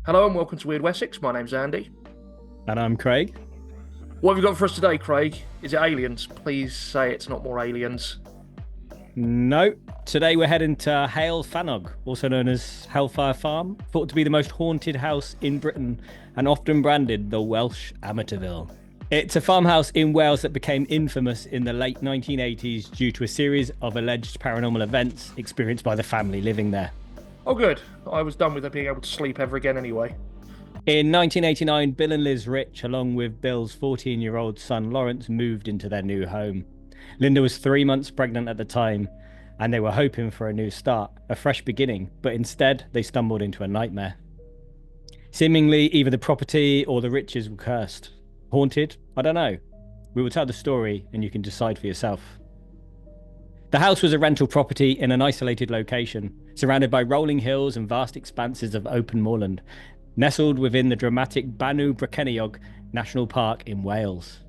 Hello and welcome to Wyrd Wessex. My name's Andy. And I'm Craig. What have you got for us today, Craig? Is it aliens? Please say it's not more aliens. No, today we're heading to Heol Fanog, also known as Hellfire Farm, thought to be the most haunted house in Britain and often branded the Welsh Amityville. It's a farmhouse in Wales that became infamous in the late 1980s due to a series of alleged paranormal events experienced by the family living there. Oh, good. I was done with being able to sleep ever again anyway. In 1989, Bill and Liz Rich, along with Bill's 14-year-old son Lawrence, moved into their new home. Linda was 3 months pregnant at the time, and they were hoping for a new start, a fresh beginning, but instead they stumbled into a nightmare. Seemingly, either the property or the Riches were cursed. Haunted? I don't know. We will tell the story, and you can decide for yourself. The house was a rental property in an isolated location, surrounded by rolling hills and vast expanses of open moorland, nestled within the dramatic Banu Breceniog National Park in Wales.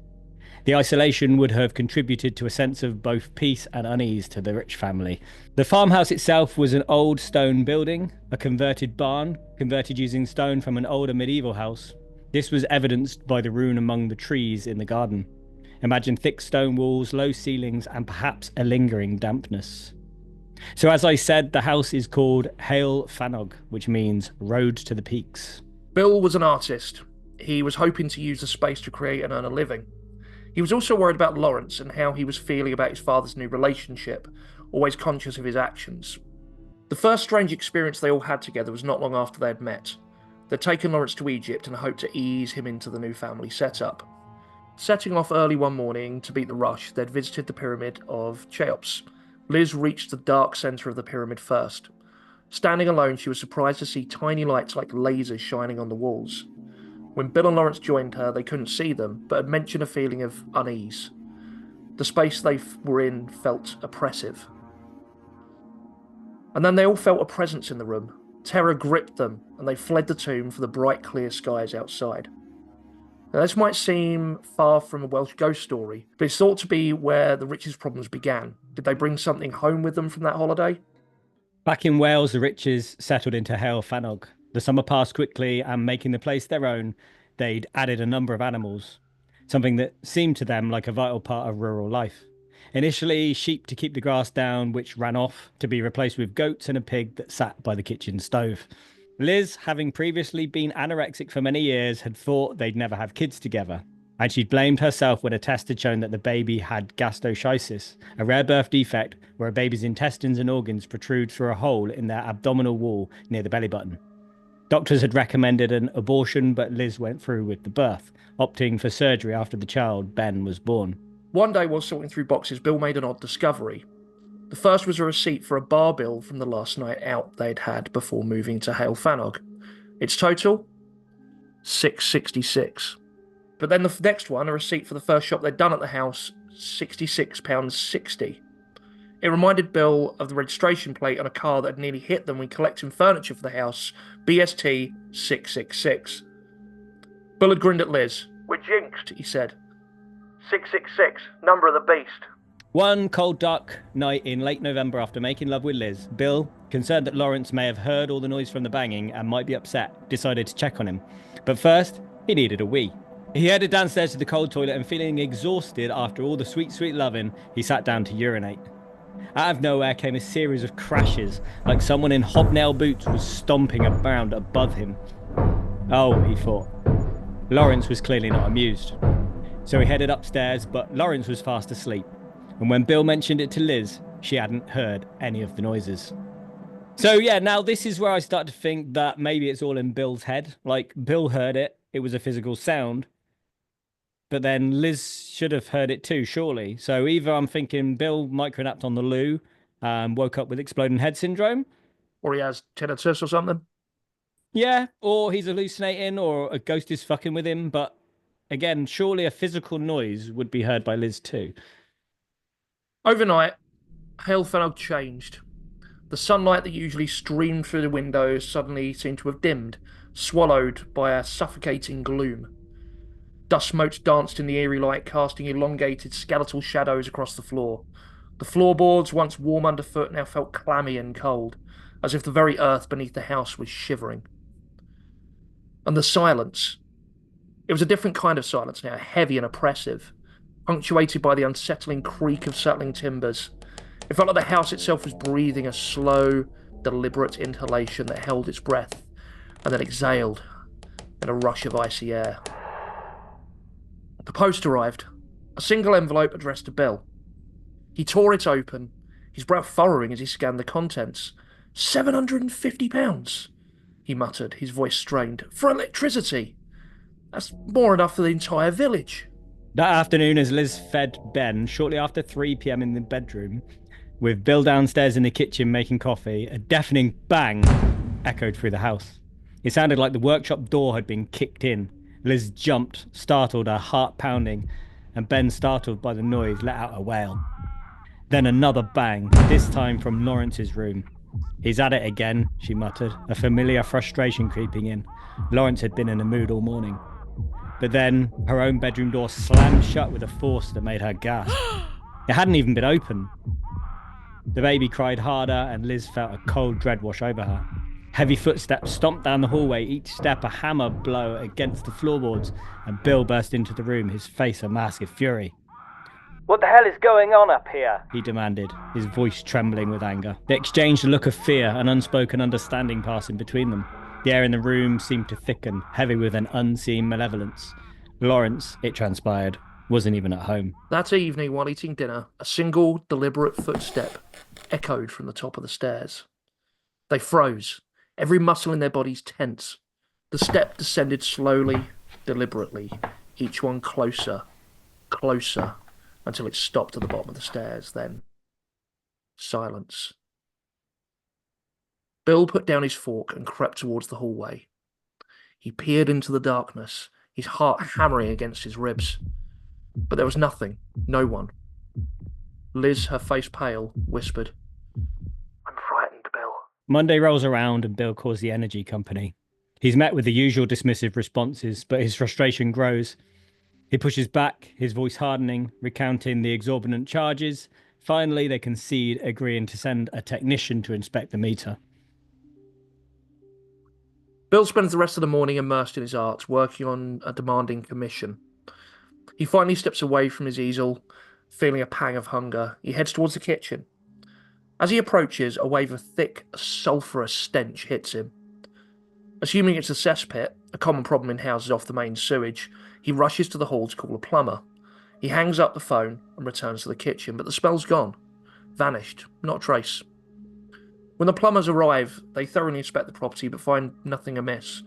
The isolation would have contributed to a sense of both peace and unease to the Rich family. The farmhouse itself was an old stone building, a converted barn, converted using stone from an older medieval house. This was evidenced by the ruin among the trees in the garden. Imagine thick stone walls, low ceilings, and perhaps a lingering dampness. So as I said, the house is called Heol Fanog, which means road to the peaks. Bill was an artist. He was hoping to use the space to create and earn a living. He was also worried about Lawrence and how he was feeling about his father's new relationship, always conscious of his actions. The first strange experience they all had together was not long after they had met. They'd taken Lawrence to Egypt and hoped to ease him into the new family setup. Setting off early one morning to beat the rush, they'd visited the pyramid of Cheops. Liz reached the dark centre of the pyramid first. Standing alone, she was surprised to see tiny lights like lasers shining on the walls. When Bill and Lawrence joined her, they couldn't see them, but had mentioned a feeling of unease. The space they were in felt oppressive. And then they all felt a presence in the room. Terror gripped them, and they fled the tomb for the bright, clear skies outside. Now, this might seem far from a Welsh ghost story, but it's thought to be where the Riches' problems began. Did they bring something home with them from that holiday? Back in Wales, the Riches settled into Heol Fanog. The summer passed quickly, and making the place their own, they'd added a number of animals, something that seemed to them like a vital part of rural life. Initially, sheep to keep the grass down, which ran off, to be replaced with goats and a pig that sat by the kitchen stove. Liz, having previously been anorexic for many years, had thought they'd never have kids together, and she'd blamed herself when a test had shown that the baby had gastroschisis, a rare birth defect where a baby's intestines and organs protrude through a hole in their abdominal wall near the belly button. Doctors had recommended an abortion, but Liz went through with the birth, opting for surgery after the child, Ben, was born. One day while sorting through boxes, Bill made an odd discovery. The first was a receipt for a bar bill from the last night out they'd had before moving to Heol Fanog. Its total? $6.66. But then the next one, a receipt for the first shop they'd done at the house, £66.60. It reminded Bill of the registration plate on a car that had nearly hit them when collecting furniture for the house, BST 666. Bill had grinned at Liz. "We're jinxed," he said. 666, number of the beast. One cold, dark night in late November, after making love with Liz, Bill, concerned that Lawrence may have heard all the noise from the banging and might be upset, decided to check on him. But first, he needed a wee. He headed downstairs to the cold toilet and, feeling exhausted after all the sweet, sweet loving, he sat down to urinate. Out of nowhere came a series of crashes, like someone in hobnail boots was stomping around above him. Oh, he thought. Lawrence was clearly not amused. So he headed upstairs, but Lawrence was fast asleep. And when Bill mentioned it to Liz, she hadn't heard any of the noises. So yeah, now this is where I start to think that maybe it's all in Bill's head. Like, Bill heard it, it was a physical sound. But then Liz should have heard it too, surely. So either I'm thinking Bill micronapped on the loo, woke up with exploding head syndrome. Or he has tinnitus or something. Yeah, or he's hallucinating, or a ghost is fucking with him. But again, surely a physical noise would be heard by Liz too. Overnight, Heol Fanog changed. The sunlight that usually streamed through the windows suddenly seemed to have dimmed, swallowed by a suffocating gloom. Dust motes danced in the eerie light, casting elongated skeletal shadows across the floor. The floorboards, once warm underfoot, now felt clammy and cold, as if the very earth beneath the house was shivering. And the silence. It was a different kind of silence now, heavy and oppressive, punctuated by the unsettling creak of settling timbers. It felt like the house itself was breathing a slow, deliberate inhalation that held its breath and then exhaled in a rush of icy air. The post arrived, a single envelope addressed to Bill. He tore it open, his brow furrowing as he scanned the contents. £750, he muttered, his voice strained. For electricity! That's more enough for the entire village. That afternoon, as Liz fed Ben, shortly after 3 p.m. in the bedroom, with Bill downstairs in the kitchen making coffee, a deafening bang echoed through the house. It sounded like the workshop door had been kicked in. Liz jumped, startled, her heart pounding, and Ben, startled by the noise, let out a wail. Then another bang, this time from Lawrence's room. He's at it again, she muttered, a familiar frustration creeping in. Lawrence had been in a mood all morning. But then her own bedroom door slammed shut with a force that made her gasp. It hadn't even been open. The baby cried harder, and Liz felt a cold dread wash over her. Heavy footsteps stomped down the hallway, each step a hammer blow against the floorboards, and Bill burst into the room, his face a mask of fury. What the hell is going on up here? He demanded, his voice trembling with anger. They exchanged a look of fear, an unspoken understanding passing between them. The air in the room seemed to thicken, heavy with an unseen malevolence. Lawrence, it transpired, wasn't even at home. That evening, while eating dinner, a single, deliberate footstep echoed from the top of the stairs. They froze, every muscle in their bodies tense. The step descended slowly, deliberately, each one closer, closer, until it stopped at the bottom of the stairs. Then, silence. Bill put down his fork and crept towards the hallway. He peered into the darkness, his heart hammering against his ribs. But there was nothing, no one. Liz, her face pale, whispered, "I'm frightened, Bill." Monday rolls around and Bill calls the energy company. He's met with the usual dismissive responses, but his frustration grows. He pushes back, his voice hardening, recounting the exorbitant charges. Finally, they concede, agreeing to send a technician to inspect the meter. Bill spends the rest of the morning immersed in his art, working on a demanding commission. He finally steps away from his easel, feeling a pang of hunger. He heads towards the kitchen. As he approaches, a wave of thick, sulphurous stench hits him. Assuming it's a cesspit, a common problem in houses off the main sewage, he rushes to the hall to call a plumber. He hangs up the phone and returns to the kitchen, but the smell's gone. Vanished, not a trace. When the plumbers arrive, they thoroughly inspect the property but find nothing amiss.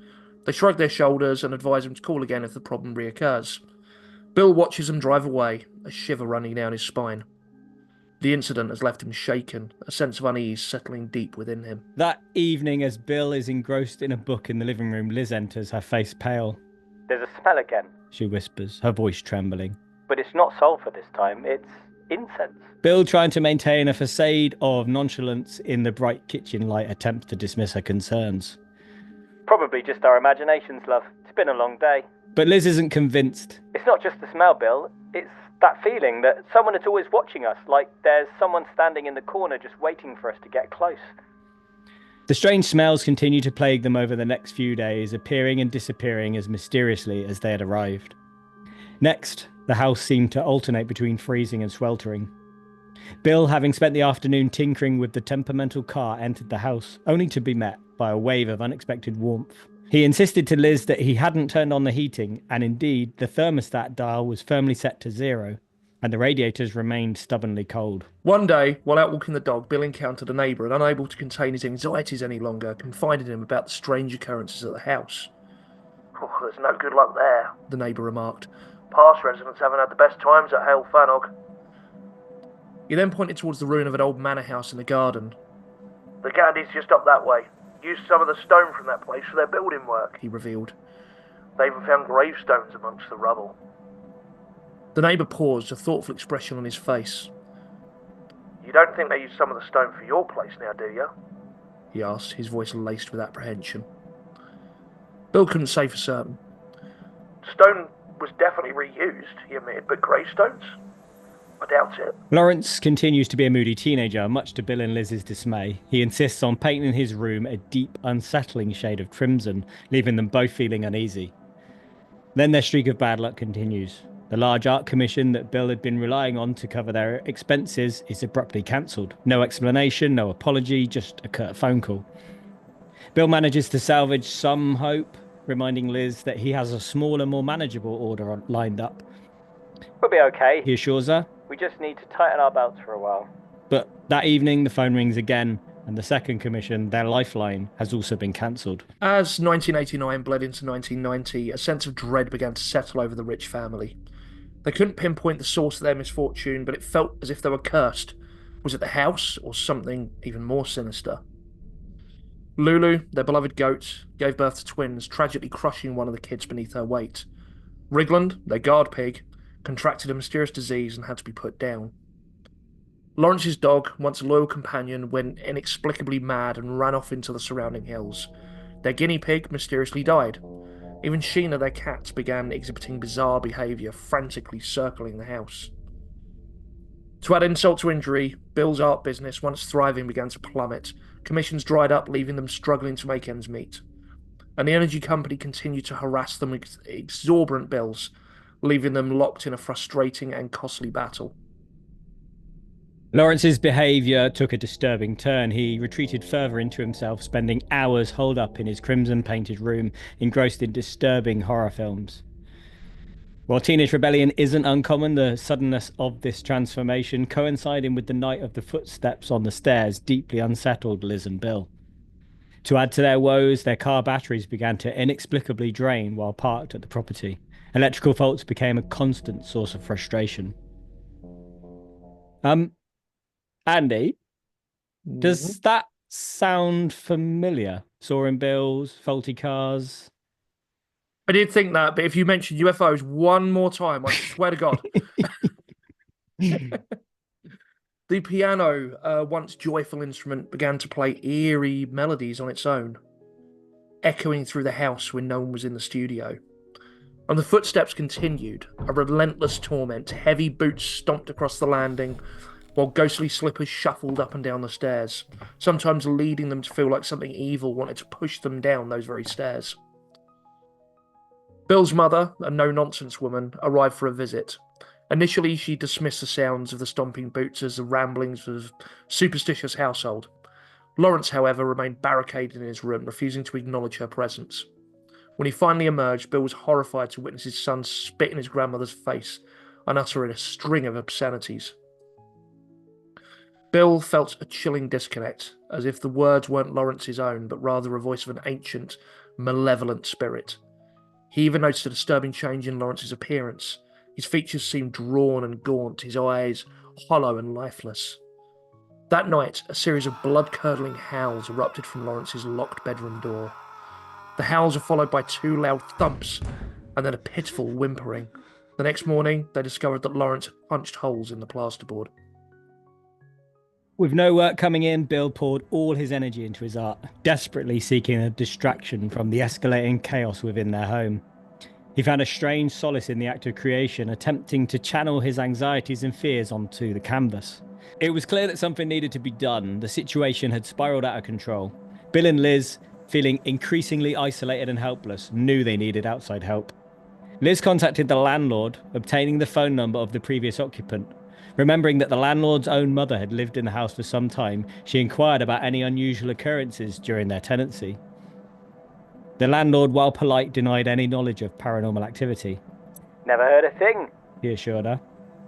They shrug their shoulders and advise him to call again if the problem reoccurs. Bill watches them drive away, a shiver running down his spine. The incident has left him shaken, a sense of unease settling deep within him. That evening, as Bill is engrossed in a book in the living room, Liz enters, her face pale. There's a smell again. She whispers, her voice trembling. But it's not sulphur this time, it's incense. Bill, trying to maintain a facade of nonchalance in the bright kitchen light, attempts to dismiss her concerns. Probably just our imaginations, love. It's been a long day. But Liz isn't convinced. It's not just the smell, Bill. It's that feeling that someone is always watching us, like there's someone standing in the corner just waiting for us to get close. The strange smells continue to plague them over the next few days, appearing and disappearing as mysteriously as they had arrived. Next, the house seemed to alternate between freezing and sweltering. Bill, having spent the afternoon tinkering with the temperamental car, entered the house, only to be met by a wave of unexpected warmth. He insisted to Liz that he hadn't turned on the heating, and indeed, the thermostat dial was firmly set to 0, and the radiators remained stubbornly cold. One day, while out walking the dog, Bill encountered a neighbour and, unable to contain his anxieties any longer, confided in him about the strange occurrences at the house. "Oh, there's no good luck there," the neighbour remarked. "Past residents haven't had the best times at Heol Fanog." He then pointed towards the ruin of an old manor house in the garden. "The Gandhi's just up that way. Used some of the stone from that place for their building work," he revealed. "They even found gravestones amongst the rubble." The neighbour paused, a thoughtful expression on his face. "You don't think they used some of the stone for your place now, do you?" he asked, his voice laced with apprehension. Bill couldn't say for certain. "Stone was definitely reused," he admitted, "but gravestones? I doubt it. Lawrence continues to be a moody teenager, much to Bill and Liz's dismay. He insists on painting his room a deep, unsettling shade of crimson, leaving them both feeling uneasy. Then their streak of bad luck continues. The large art commission that Bill had been relying on to cover their expenses is abruptly cancelled. No explanation, no apology, just a curt phone call. Bill manages to salvage some hope, reminding Liz that he has a smaller, more manageable order lined up. We'll be okay. He assures her. We just need to tighten our belts for a while. But that evening, the phone rings again, and the second commission, their lifeline, has also been cancelled. As 1989 bled into 1990, a sense of dread began to settle over the Rich family. They couldn't pinpoint the source of their misfortune, but it felt as if they were cursed. Was it the house, or something even more sinister? Lulu, their beloved goat, gave birth to twins, tragically crushing one of the kids beneath her weight. Rigland, their guard pig, contracted a mysterious disease and had to be put down. Lawrence's dog, once a loyal companion, went inexplicably mad and ran off into the surrounding hills. Their guinea pig mysteriously died. Even Sheena, their cat, began exhibiting bizarre behaviour, frantically circling the house. To add insult to injury, Bill's art business, once thriving, began to plummet. Commissions dried up, leaving them struggling to make ends meet. And the energy company continued to harass them with exorbitant bills, leaving them locked in a frustrating and costly battle. Lawrence's behaviour took a disturbing turn. He retreated further into himself, spending hours holed up in his crimson-painted room, engrossed in disturbing horror films. While teenage rebellion isn't uncommon, the suddenness of this transformation, coinciding with the night of the footsteps on the stairs, deeply unsettled Liz and Bill. To add to their woes, their car batteries began to inexplicably drain while parked at the property. Electrical faults became a constant source of frustration. Andy, does that sound familiar? Soaring bills, faulty cars. I did think that, but if you mention UFOs one more time, I swear to God. The piano, once joyful instrument, began to play eerie melodies on its own, echoing through the house when no one was in the studio. And the footsteps continued, a relentless torment. Heavy boots stomped across the landing, while ghostly slippers shuffled up and down the stairs, sometimes leading them to feel like something evil wanted to push them down those very stairs. Bill's mother, a no-nonsense woman, arrived for a visit. Initially, she dismissed the sounds of the stomping boots as the ramblings of a superstitious household. Lawrence, however, remained barricaded in his room, refusing to acknowledge her presence. When he finally emerged, Bill was horrified to witness his son spit in his grandmother's face and utter a string of obscenities. Bill felt a chilling disconnect, as if the words weren't Lawrence's own, but rather a voice of an ancient, malevolent spirit. He even noticed a disturbing change in Lawrence's appearance. His features seemed drawn and gaunt, his eyes hollow and lifeless. That night, a series of blood-curdling howls erupted from Lawrence's locked bedroom door. The howls were followed by 2 loud thumps, and then a pitiful whimpering. The next morning, they discovered that Lawrence had punched holes in the plasterboard. With no work coming in, Bill poured all his energy into his art, desperately seeking a distraction from the escalating chaos within their home. He found a strange solace in the act of creation, attempting to channel his anxieties and fears onto the canvas. It was clear that something needed to be done. The situation had spiraled out of control. Bill and Liz, feeling increasingly isolated and helpless, knew they needed outside help. Liz contacted the landlord, obtaining the phone number of the previous occupant. Remembering that the landlord's own mother had lived in the house for some time, she inquired about any unusual occurrences during their tenancy. The landlord, while polite, denied any knowledge of paranormal activity. Never heard a thing, he assured her,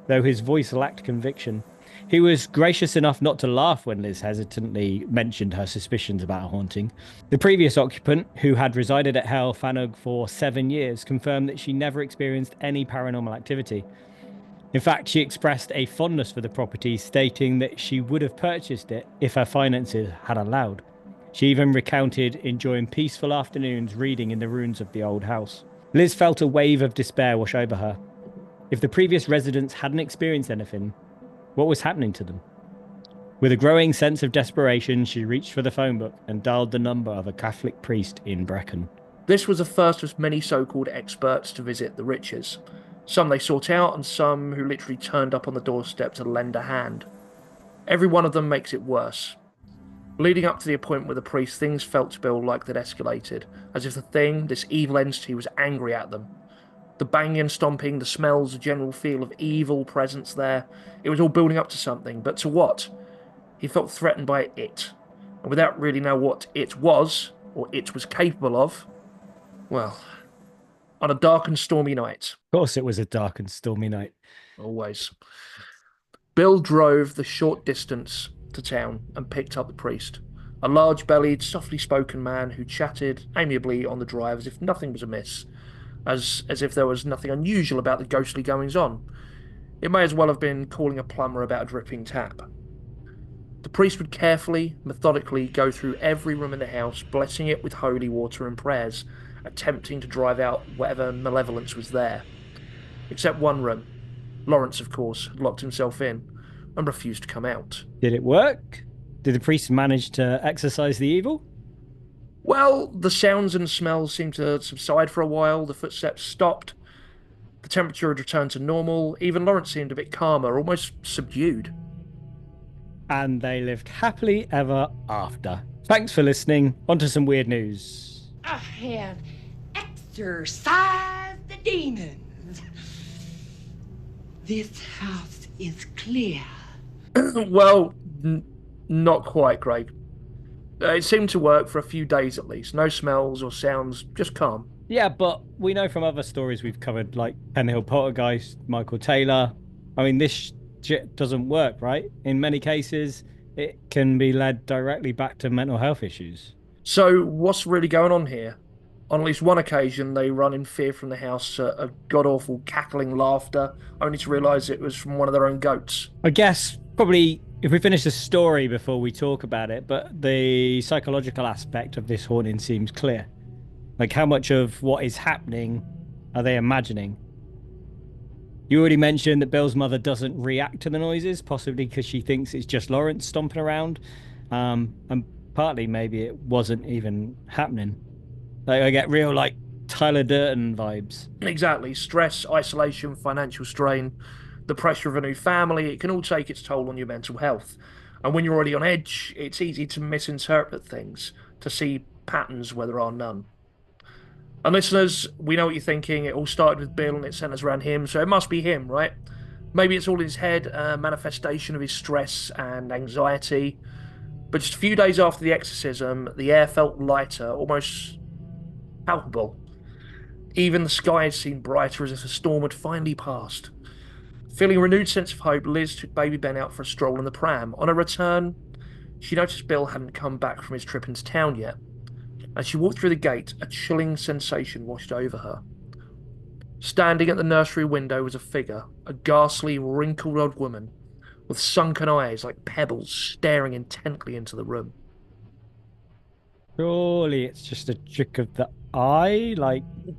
though his voice lacked conviction. He was gracious enough not to laugh when Liz hesitantly mentioned her suspicions about a haunting. The previous occupant, who had resided at Heol Fanog for 7 years, confirmed that she never experienced any paranormal activity. In fact, she expressed a fondness for the property, stating that she would have purchased it if her finances had allowed. She even recounted enjoying peaceful afternoons reading in the ruins of the old house. Liz felt a wave of despair wash over her. If the previous residents hadn't experienced anything, what was happening to them? With a growing sense of desperation, she reached for the phone book and dialed the number of a Catholic priest in Brecon. This was the first of many so-called experts to visit the Riches. Some they sought out, and some who literally turned up on the doorstep to lend a hand. Every one of them makes it worse. Leading up to the appointment with the priest, things felt to Bill like they'd escalated, as if the thing, this evil entity, was angry at them. The banging and stomping, the smells, the general feel of evil presence there, it was all building up to something, but to what? He felt threatened by it, and without really knowing what it was, or it was capable of, well, on a dark and stormy night, Of course, it was a dark and stormy night. always, Bill drove the short distance to town and picked up the priest, a large-bellied, softly spoken man who chatted amiably on the drive as if nothing was amiss, as if there was nothing unusual about the ghostly goings-on. It may as well have been calling a plumber about a dripping tap. The priest would carefully, methodically go through every room in the house, blessing it with holy water and prayers, attempting to drive out whatever malevolence was there. Except one room. Lawrence, of course, had locked himself in and refused to come out. Did it work? Did the priest manage to exorcise the evil? Well, the sounds and smells seemed to subside for a while, the footsteps stopped, the temperature had returned to normal, even Lawrence seemed a bit calmer, almost subdued. And they lived happily ever after. Thanks for listening. On to some weird news. I have exorcised the demons. This house is clear. Well, not quite, Craig. It seemed to work for a few days at least. No smells or sounds, just calm. Yeah, but we know from other stories we've covered, like Hill Poltergeist, Michael Taylor. I mean, this shit doesn't work, right? In many cases, it can be led directly back to mental health issues. So, what's really going on here? On at least one occasion, they run in fear from the house, a god-awful cackling laughter, only to realise it was from one of their own goats. I guess probably if we finish the story before we talk about it, but the psychological aspect of this haunting seems clear. Like, how much of what is happening are they imagining? You already mentioned that Bill's mother doesn't react to the noises, possibly because she thinks it's just Lawrence stomping around. And partly maybe it wasn't even happening. Like, I get real, like, Tyler Durden vibes. Exactly. Stress, isolation, financial strain, the pressure of a new family, it can all take its toll on your mental health. And when you're already on edge, it's easy to misinterpret things, to see patterns where there are none. And listeners, we know what you're thinking. It all started with Bill and it centers around him, so it must be him, right? Maybe it's all in his head, a manifestation of his stress and anxiety. But just a few days after the exorcism, the air felt lighter, almost palpable. Even the skies seemed brighter, as if the storm had finally passed. Feeling a renewed sense of hope, Liz took baby Ben out for a stroll in the pram. On her return, she noticed Bill hadn't come back from his trip into town yet. As she walked through the gate, a chilling sensation washed over her. Standing at the nursery window was a figure, a ghastly, wrinkled old woman, with sunken eyes like pebbles staring intently into the room. Surely it's just a trick of the eye? Like, it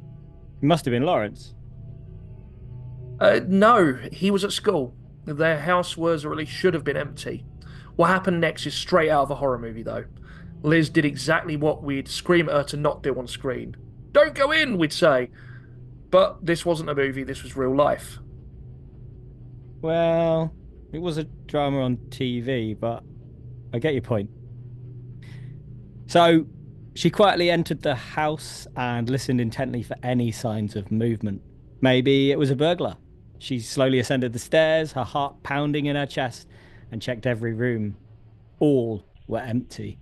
must have been Lawrence. No, he was at school. Their house was, or at least should have been, empty. What happened next is straight out of a horror movie, though. Liz did exactly what we'd scream at her to not do on screen. Don't go in, we'd say. But this wasn't a movie, this was real life. Well, it was a drama on TV, but I get your point. So, she quietly entered the house and listened intently for any signs of movement. Maybe it was a burglar. She slowly ascended the stairs, her heart pounding in her chest, and checked every room. All were empty.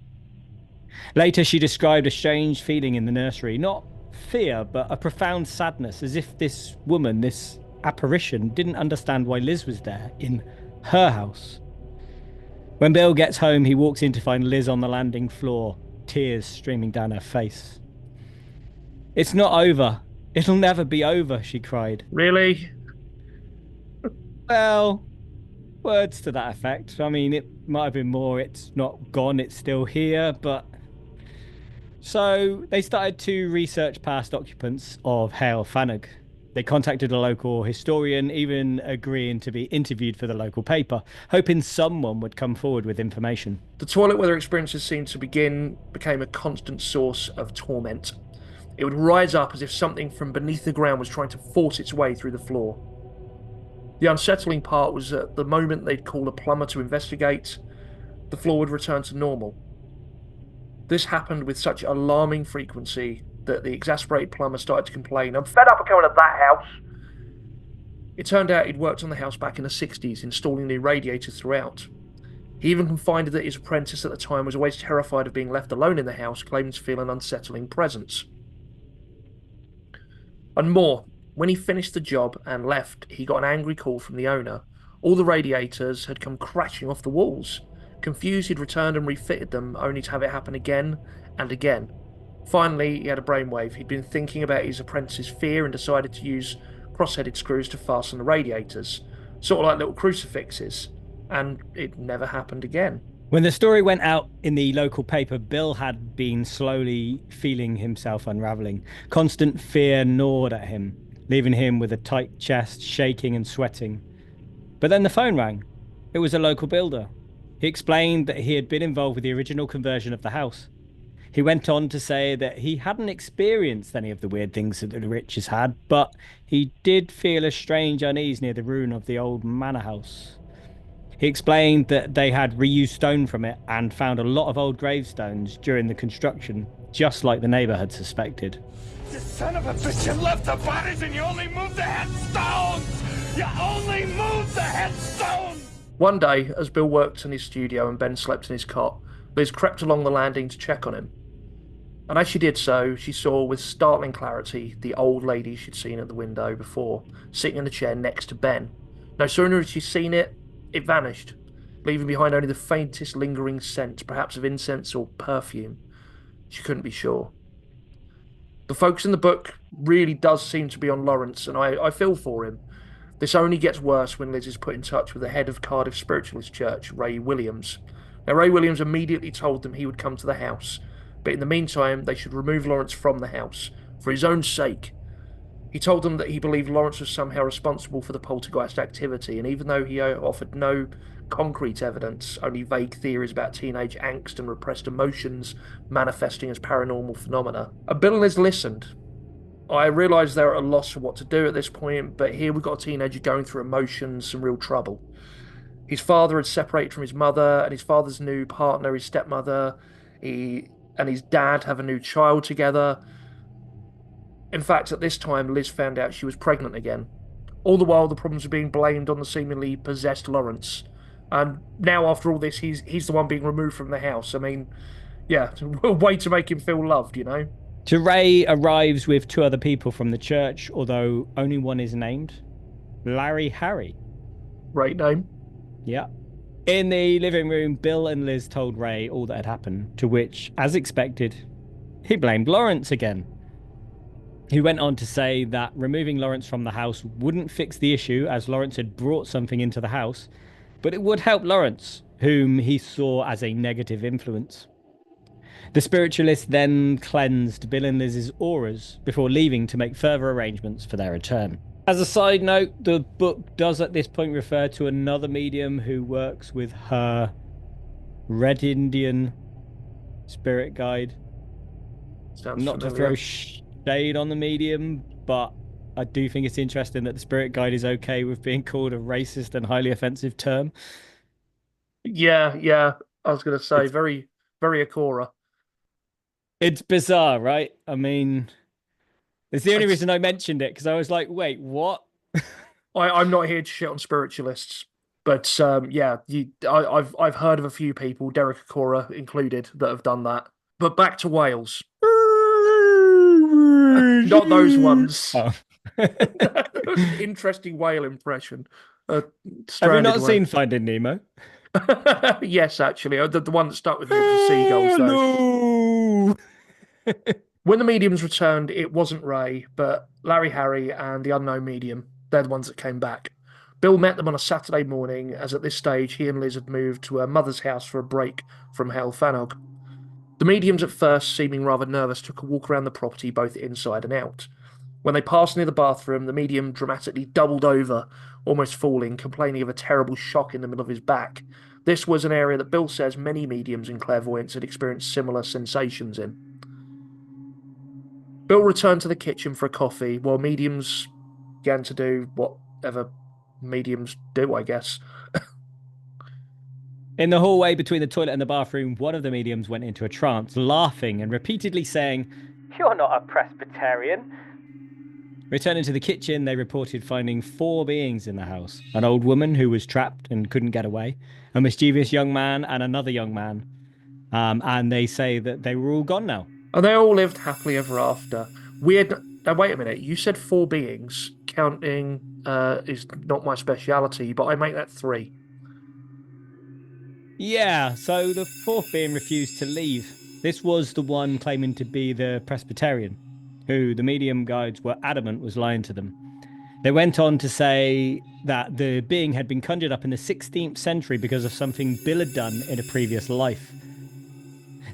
Later, she described a strange feeling in the nursery. Not fear, but a profound sadness, as if this woman, this apparition, didn't understand why Liz was there, in her house. When Bill gets home, he walks in to find Liz on the landing floor, tears streaming down her face. "It's not over. It'll never be over," she cried. Really? Well, words to that effect. I mean, it might have been more, it's not gone, it's still here, but... So, they started to research past occupants of Heol Fanog. They contacted a local historian, even agreeing to be interviewed for the local paper, hoping someone would come forward with information. The toilet where their experiences seemed to begin became a constant source of torment. It would rise up as if something from beneath the ground was trying to force its way through the floor. The unsettling part was that the moment they'd call a plumber to investigate, the floor would return to normal. This happened with such alarming frequency that the exasperated plumber started to complain, "I'm fed up of going to that house." It turned out he'd worked on the house back in the 60s, installing new radiators throughout. He even confided that his apprentice at the time was always terrified of being left alone in the house, claiming to feel an unsettling presence. And more, when he finished the job and left, he got an angry call from the owner. All the radiators had come crashing off the walls. Confused, he'd returned and refitted them, only to have it happen again and again. Finally, he had a brainwave. He'd been thinking about his apprentice's fear and decided to use cross-headed screws to fasten the radiators, sort of like little crucifixes, and it never happened again. When the story went out in the local paper, Bill had been slowly feeling himself unraveling. Constant fear gnawed at him, leaving him with a tight chest, shaking and sweating. But then the phone rang. It was a local builder. He explained that he had been involved with the original conversion of the house. He went on to say that he hadn't experienced any of the weird things that the Riches had, but he did feel a strange unease near the ruin of the old manor house. He explained that they had reused stone from it and found a lot of old gravestones during the construction, just like the neighbour had suspected. You son of a bitch, you left the bodies and you only moved the headstones! You only moved the headstones! One day, as Bill worked in his studio and Ben slept in his cot, Liz crept along the landing to check on him. And as she did so, she saw with startling clarity the old lady she'd seen at the window before, sitting in a chair next to Ben. No sooner had she seen it, it vanished, leaving behind only the faintest lingering scent, perhaps of incense or perfume. She couldn't be sure. The focus in the book really does seem to be on Lawrence, and I feel for him. This only gets worse when Liz is put in touch with the head of Cardiff Spiritualist Church, Ray Williams. Now, Ray Williams immediately told them he would come to the house, but in the meantime, they should remove Lawrence from the house, for his own sake. He told them that he believed Lawrence was somehow responsible for the poltergeist activity, and even though he offered no concrete evidence, only vague theories about teenage angst and repressed emotions manifesting as paranormal phenomena, Bill and Liz listened. I realise they're at a loss for what to do at this point, but here we've got a teenager going through emotions, some real trouble. His father had separated from his mother, and his father's new partner, his stepmother, he and his dad have a new child together. In fact, at this time, Liz found out she was pregnant again. All the while, the problems were being blamed on the seemingly possessed Lawrence. And now, after all this, he's the one being removed from the house. I mean, yeah, a way to make him feel loved, you know? Ray arrives with two other people from the church, although only one is named. Larry Harry. Great name. Yeah. In the living room, Bill and Liz told Ray all that had happened, to which, as expected, he blamed Lawrence again. He went on to say that removing Lawrence from the house wouldn't fix the issue, as Lawrence had brought something into the house, but it would help Lawrence, whom he saw as a negative influence. The spiritualist then cleansed Bill and Liz's auras before leaving to make further arrangements for their return. As a side note, the book does at this point refer to another medium who works with her Red Indian spirit guide. Sounds Not familiar. to throw shade on the medium, but I do think it's interesting that the spirit guide is okay with being called a racist and highly offensive term. Yeah, I was going to say, very, very Akora. It's bizarre, right? I mean, it's the only reason I mentioned it, because I was like, wait, what? I'm not here to shit on spiritualists, but yeah, I've heard of a few people, Derek Akora included, that have done that. But back to Wales. Not those ones. Oh. Interesting whale impression. Have you not seen Finding Nemo? Yes, actually. The one that stuck with me was the seagulls, though. No! When the mediums returned, it wasn't Ray, but Larry Harry and the unknown medium. They're the ones that came back. Bill met them on a Saturday morning, as at this stage he and Liz had moved to her mother's house for a break from Heol Fanog. The mediums, at first seeming rather nervous, took a walk around the property both inside and out. When they passed near the bathroom, the medium dramatically doubled over, almost falling, complaining of a terrible shock in the middle of his back. This was an area that Bill says many mediums and clairvoyants had experienced similar sensations in. Bill returned to the kitchen for a coffee while mediums began to do whatever mediums do, I guess. In the hallway between the toilet and the bathroom, one of the mediums went into a trance, laughing and repeatedly saying, "You're not a Presbyterian." Returning to the kitchen, they reported finding 4 beings in the house. An old woman who was trapped and couldn't get away, a mischievous young man, and another young man. And they say that they were all gone now. And they all lived happily ever after. Weird. Now, wait a minute. You said 4 beings. Counting is not my speciality, but I make that 3. Yeah, so the 4th being refused to leave. This was the one claiming to be the Presbyterian, who the medium guides were adamant was lying to them. They went on to say that the being had been conjured up in the 16th century because of something Bill had done in a previous life.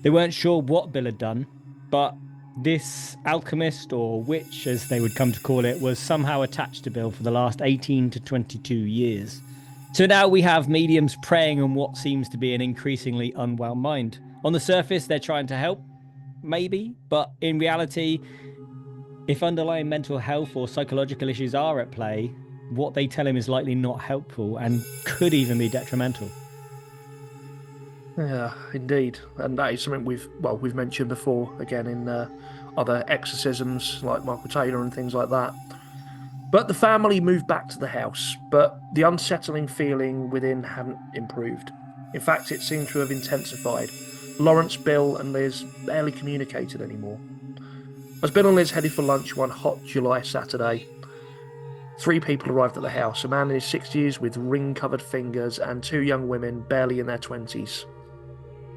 They weren't sure what Bill had done, but this alchemist, or witch as they would come to call it, was somehow attached to Bill for the last 18 to 22 years. So now we have mediums preying on what seems to be an increasingly unwell mind. On the surface, they're trying to help, maybe, but in reality, if underlying mental health or psychological issues are at play, what they tell him is likely not helpful and could even be detrimental. Yeah, indeed. And that is something we've mentioned before, again, in other exorcisms like Michael Taylor and things like that. But the family moved back to the house, but the unsettling feeling within hadn't improved. In fact, it seemed to have intensified. Lawrence, Bill, and Liz barely communicated anymore. As Bill and Liz headed for lunch one hot July Saturday, 3 people arrived at the house, a man in his 60s with ring-covered fingers and 2 young women barely in their 20s.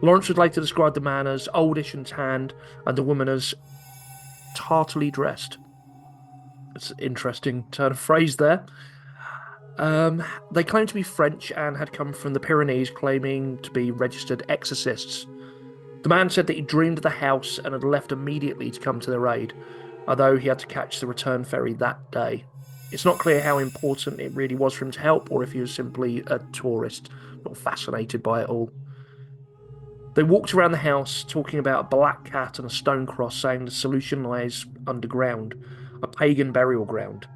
Lawrence would later describe the man as oldish and tanned, and the woman as tartly dressed. It's an interesting turn of phrase there. They claimed to be French and had come from the Pyrenees, claiming to be registered exorcists. The man said that he dreamed of the house and had left immediately to come to their aid, although he had to catch the return ferry that day. It's not clear how important it really was for him to help, or if he was simply a tourist, not fascinated by it all. They walked around the house, talking about a black cat and a stone cross, saying the solution lies underground, a pagan burial ground.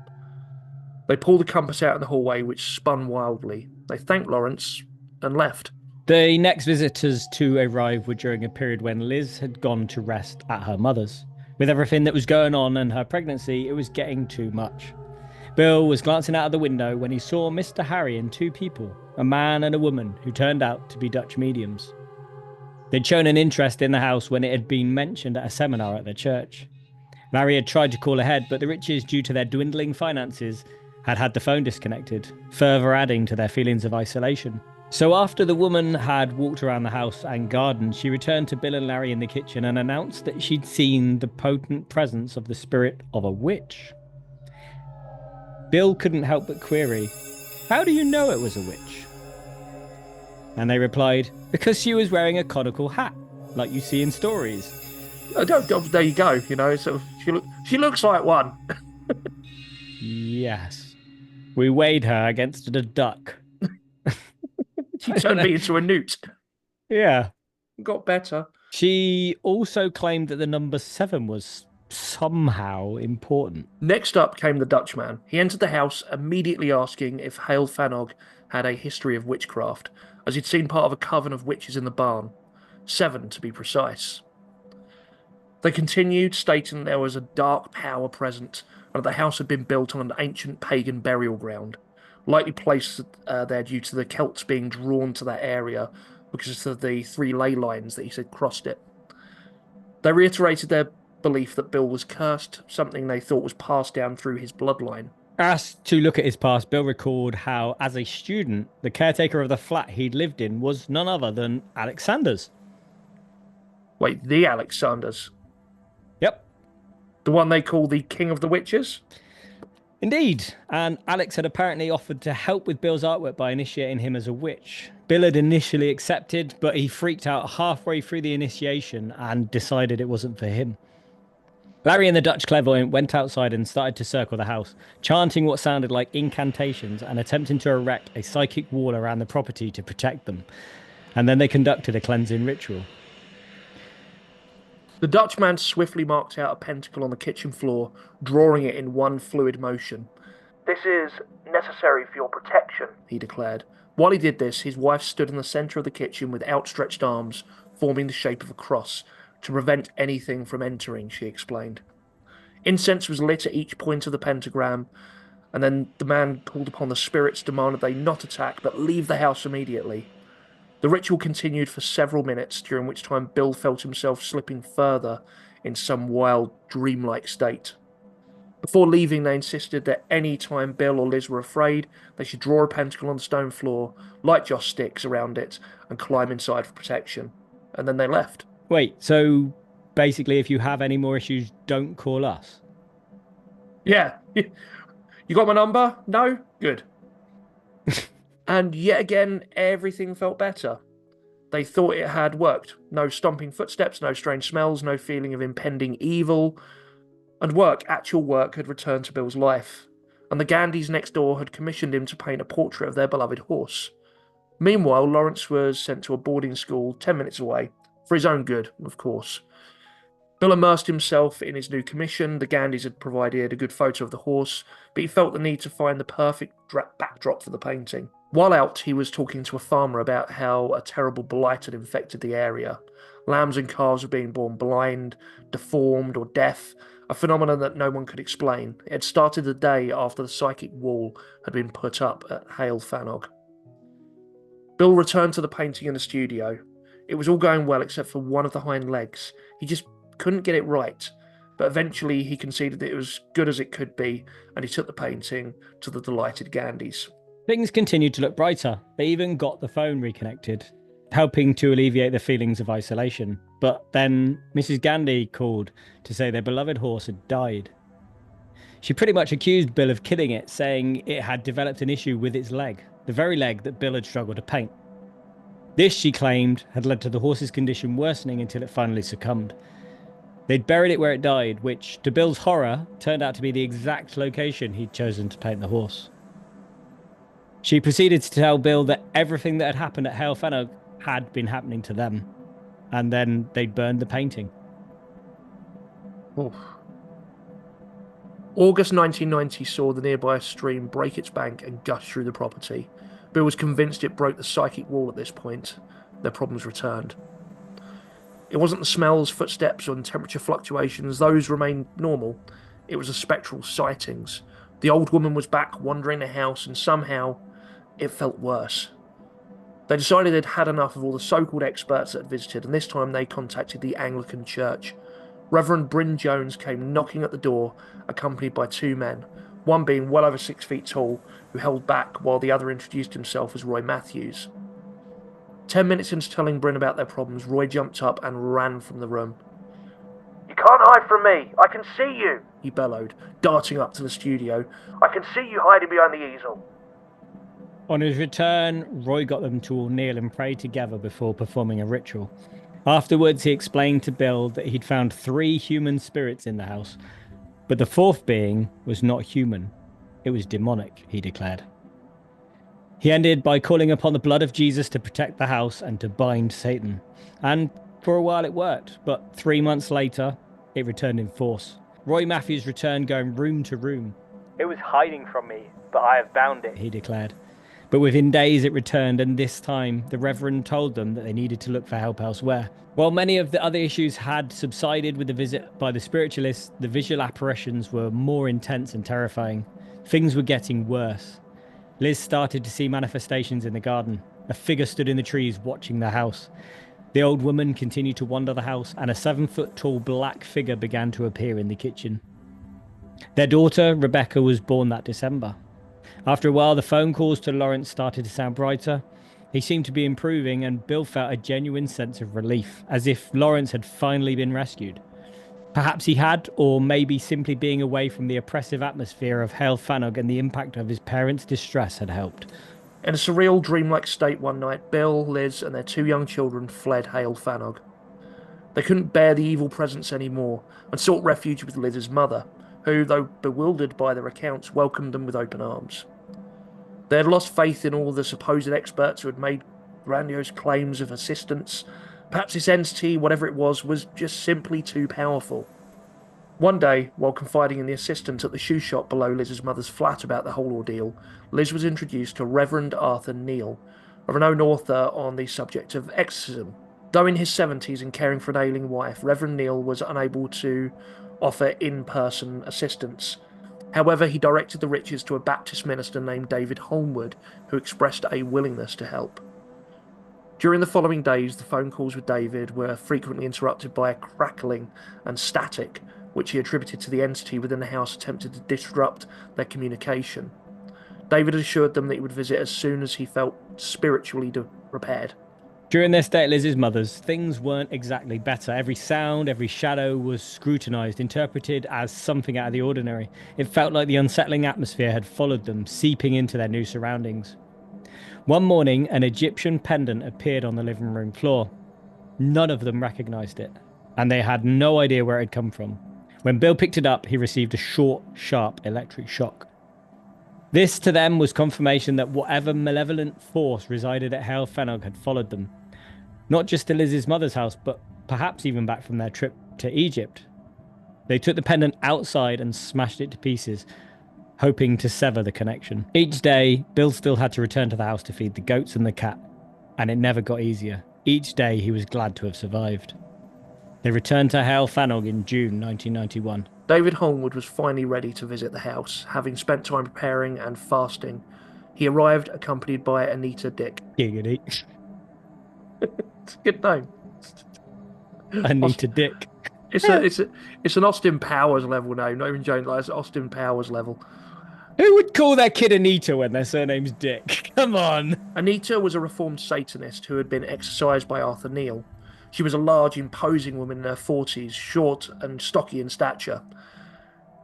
They pulled the compass out in the hallway, which spun wildly. They thanked Lawrence and left. The next visitors to arrive were during a period when Liz had gone to rest at her mother's. With everything that was going on and her pregnancy, it was getting too much. Bill was glancing out of the window when he saw Mr. Harry and 2 people, a man and a woman, who turned out to be Dutch mediums. They'd shown an interest in the house when it had been mentioned at a seminar at their church. Larry had tried to call ahead, but the Riches, due to their dwindling finances, had had the phone disconnected, further adding to their feelings of isolation. So after the woman had walked around the house and garden, she returned to Bill and Larry in the kitchen and announced that she'd seen the potent presence of the spirit of a witch. Bill couldn't help but query, "How do you know it was a witch?" And they replied, "Because she was wearing a conical hat, like you see in stories." There you go, so she looks like one. Yes. We weighed her against a duck. She turned me into a newt. Yeah. Got better. She also claimed that the number 7 was somehow important. Next up came the Dutchman. He entered the house immediately asking if Heol Fanog had a history of witchcraft, as he'd seen part of a coven of witches in the barn. 7 to be precise. They continued, stating there was a dark power present, and that the house had been built on an ancient pagan burial ground, likely placed there due to the Celts being drawn to that area because of the 3 ley lines that he said crossed it. They reiterated their belief that Bill was cursed, something they thought was passed down through his bloodline. Asked to look at his past, Bill recalled how, as a student, the caretaker of the flat he'd lived in was none other than Alexander's. Wait, the Alexanders? Yep. The one they call the King of the Witches? Indeed, and Alex had apparently offered to help with Bill's artwork by initiating him as a witch. Bill had initially accepted, but he freaked out halfway through the initiation and decided it wasn't for him. Larry and the Dutch clairvoyant went outside and started to circle the house, chanting what sounded like incantations and attempting to erect a psychic wall around the property to protect them. And then they conducted a cleansing ritual. The Dutchman swiftly marked out a pentacle on the kitchen floor, drawing it in one fluid motion. "This is necessary for your protection," he declared. While he did this, his wife stood in the centre of the kitchen with outstretched arms, forming the shape of a cross, to prevent anything from entering, she explained. Incense was lit at each point of the pentagram, and then the man called upon the spirits, demanded they not attack, but leave the house immediately. The ritual continued for several minutes, during which time Bill felt himself slipping further in some wild, dreamlike state. Before leaving, they insisted that any time Bill or Liz were afraid, they should draw a pentacle on the stone floor, light joss sticks around it, and climb inside for protection. And then they left. Wait, so basically if you have any more issues, don't call us? Yeah. You got my number? No? Good. And yet again, everything felt better. They thought it had worked. No stomping footsteps, no strange smells, no feeling of impending evil. And actual work had returned to Bill's life. And the Gandhis next door had commissioned him to paint a portrait of their beloved horse. Meanwhile, Lawrence was sent to a boarding school 10 minutes away, for his own good, of course. Bill immersed himself in his new commission. The Gandhis had provided a good photo of the horse, but he felt the need to find the perfect backdrop for the painting. While out, he was talking to a farmer about how a terrible blight had infected the area. Lambs and calves were being born blind, deformed, or deaf, a phenomenon that no one could explain. It had started the day after the psychic wall had been put up at Heol Fanog. Bill returned to the painting in the studio. It was all going well except for one of the hind legs. He just couldn't get it right, but eventually he conceded that it was good as it could be, and he took the painting to the delighted Gandhis. Things continued to look brighter. They even got the phone reconnected, helping to alleviate the feelings of isolation. But then Mrs. Gandhi called to say their beloved horse had died. She pretty much accused Bill of killing it, saying it had developed an issue with its leg, the very leg that Bill had struggled to paint. This, she claimed, had led to the horse's condition worsening until it finally succumbed. They'd buried it where it died, which, to Bill's horror, turned out to be the exact location he'd chosen to paint the horse. She proceeded to tell Bill that everything that had happened at Heol Fanog had been happening to them, and then they'd burned the painting. Oof. August 1990 saw the nearby stream break its bank and gush through the property. Bill was convinced it broke the psychic wall at this point. Their problems returned. It wasn't the smells, footsteps, or temperature fluctuations. Those remained normal. It was the spectral sightings. The old woman was back wandering the house, and somehow it felt worse. They decided they'd had enough of all the so-called experts that had visited, and this time they contacted the Anglican Church. Reverend Bryn Jones came knocking at the door, accompanied by two men, one being well over 6 feet tall, who held back while the other introduced himself as Roy Matthews. 10 minutes into telling Bryn about their problems, Roy jumped up and ran from the room. "You can't hide from me! I can see you!" he bellowed, darting up to the studio. "I can see you hiding behind the easel." On his return, Roy got them to all kneel and pray together before performing a ritual. Afterwards, he explained to Bill that he'd found 3 human spirits in the house, but the 4th being was not human. It was demonic, he declared. He ended by calling upon the blood of Jesus to protect the house and to bind Satan. And for a while it worked, but 3 months later, it returned in force. Roy Matthews returned going room to room. "It was hiding from me, but I have bound it," he declared. But within days it returned, and this time the Reverend told them that they needed to look for help elsewhere. While many of the other issues had subsided with the visit by the spiritualists, the visual apparitions were more intense and terrifying. Things were getting worse. Liz started to see manifestations in the garden. A figure stood in the trees watching the house. The old woman continued to wander the house, and a 7-foot-tall black figure began to appear in the kitchen. Their daughter, Rebecca, was born that December. After a while, the phone calls to Lawrence started to sound brighter. He seemed to be improving, and Bill felt a genuine sense of relief, as if Lawrence had finally been rescued. Perhaps he had, or maybe simply being away from the oppressive atmosphere of Heol Fanog and the impact of his parents' distress had helped. In a surreal, dreamlike state one night, Bill, Liz, and their 2 young children fled Heol Fanog. They couldn't bear the evil presence anymore, and sought refuge with Liz's mother, who, though bewildered by their accounts, welcomed them with open arms. They had lost faith in all the supposed experts who had made grandiose claims of assistance, Perhaps this entity, whatever it was just simply too powerful. One day, while confiding in the assistant at the shoe shop below Liz's mother's flat about the whole ordeal, Liz was introduced to Reverend Arthur Neal, a renowned author on the subject of exorcism. Though in his 70s and caring for an ailing wife, Reverend Neal was unable to offer in-person assistance. However, he directed the Riches to a Baptist minister named David Holmwood, who expressed a willingness to help. During the following days, the phone calls with David were frequently interrupted by a crackling and static, which he attributed to the entity within the house attempted to disrupt their communication. David assured them that he would visit as soon as he felt spiritually repaired. During their stay at Liz's mother's, things weren't exactly better. Every sound, every shadow was scrutinised, interpreted as something out of the ordinary. It felt like the unsettling atmosphere had followed them, seeping into their new surroundings. One morning, an Egyptian pendant appeared on the living room floor. None of them recognised it, and they had no idea where it had come from. When Bill picked it up, he received a short, sharp electric shock. This, to them, was confirmation that whatever malevolent force resided at Heol Fanog had followed them. Not just to Liz's mother's house, but perhaps even back from their trip to Egypt. They took the pendant outside and smashed it to pieces, hoping to sever the connection. Each day, Bill still had to return to the house to feed the goats and the cat, and it never got easier. Each day, he was glad to have survived. They returned to Heol Fanog in June 1991. David Holmwood was finally ready to visit the house, having spent time preparing and fasting. He arrived accompanied by Anita Dick. Giggity. It's a good name. Anita Dick. It's an Austin Powers level name, not even Jones. Like, it's Austin Powers level. Who would call their kid Anita when their surname's Dick? Come on. Anita was a reformed Satanist who had been exorcised by Arthur Neal. She was a large, imposing woman in her 40s, short and stocky in stature.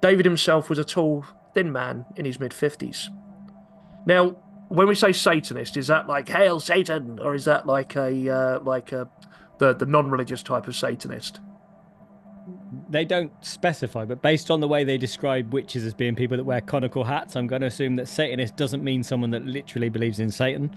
David himself was a tall, thin man in his mid-50s. Now, when we say Satanist, is that like "Hail Satan," or is that like the non-religious type of Satanist? They don't specify, but based on the way they describe witches as being people that wear conical hats, I'm going to assume that Satanist doesn't mean someone that literally believes in Satan.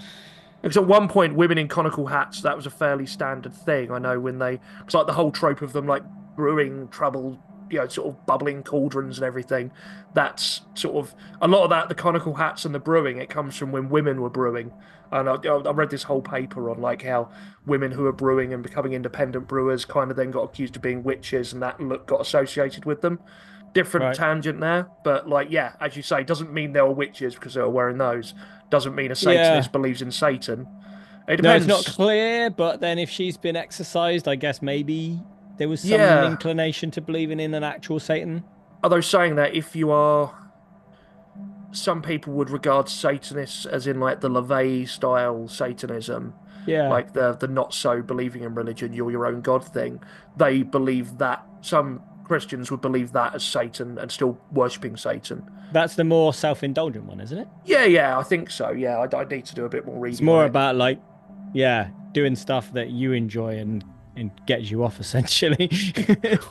Because at one point, women in conical hats, that was a fairly standard thing. I know when it's like the whole trope of them like brewing trouble, sort of bubbling cauldrons and everything. That's sort of, a lot of that, the conical hats and the brewing, it comes from when women were brewing. And I read this whole paper on like how women who are brewing and becoming independent brewers kind of then got accused of being witches, and that look got associated with them. Different tangent there, but like, yeah, as you say, doesn't mean they were witches because they were wearing those. Doesn't mean a Satanist believes in Satan. It depends. No, it's not clear, but then if she's been exorcised, I guess maybe there was some inclination to believing in an actual Satan. Although saying that, if you are... Some people would regard Satanists as in like the LaVey style Satanism. Yeah. Like the not so believing in religion, you're your own God thing. They believe that. Some Christians would believe that as Satan and still worshipping Satan. That's the more self-indulgent one, isn't it? Yeah, I think so. Yeah, I need to do a bit more reading. It's more about like, doing stuff that you enjoy and gets you off, essentially.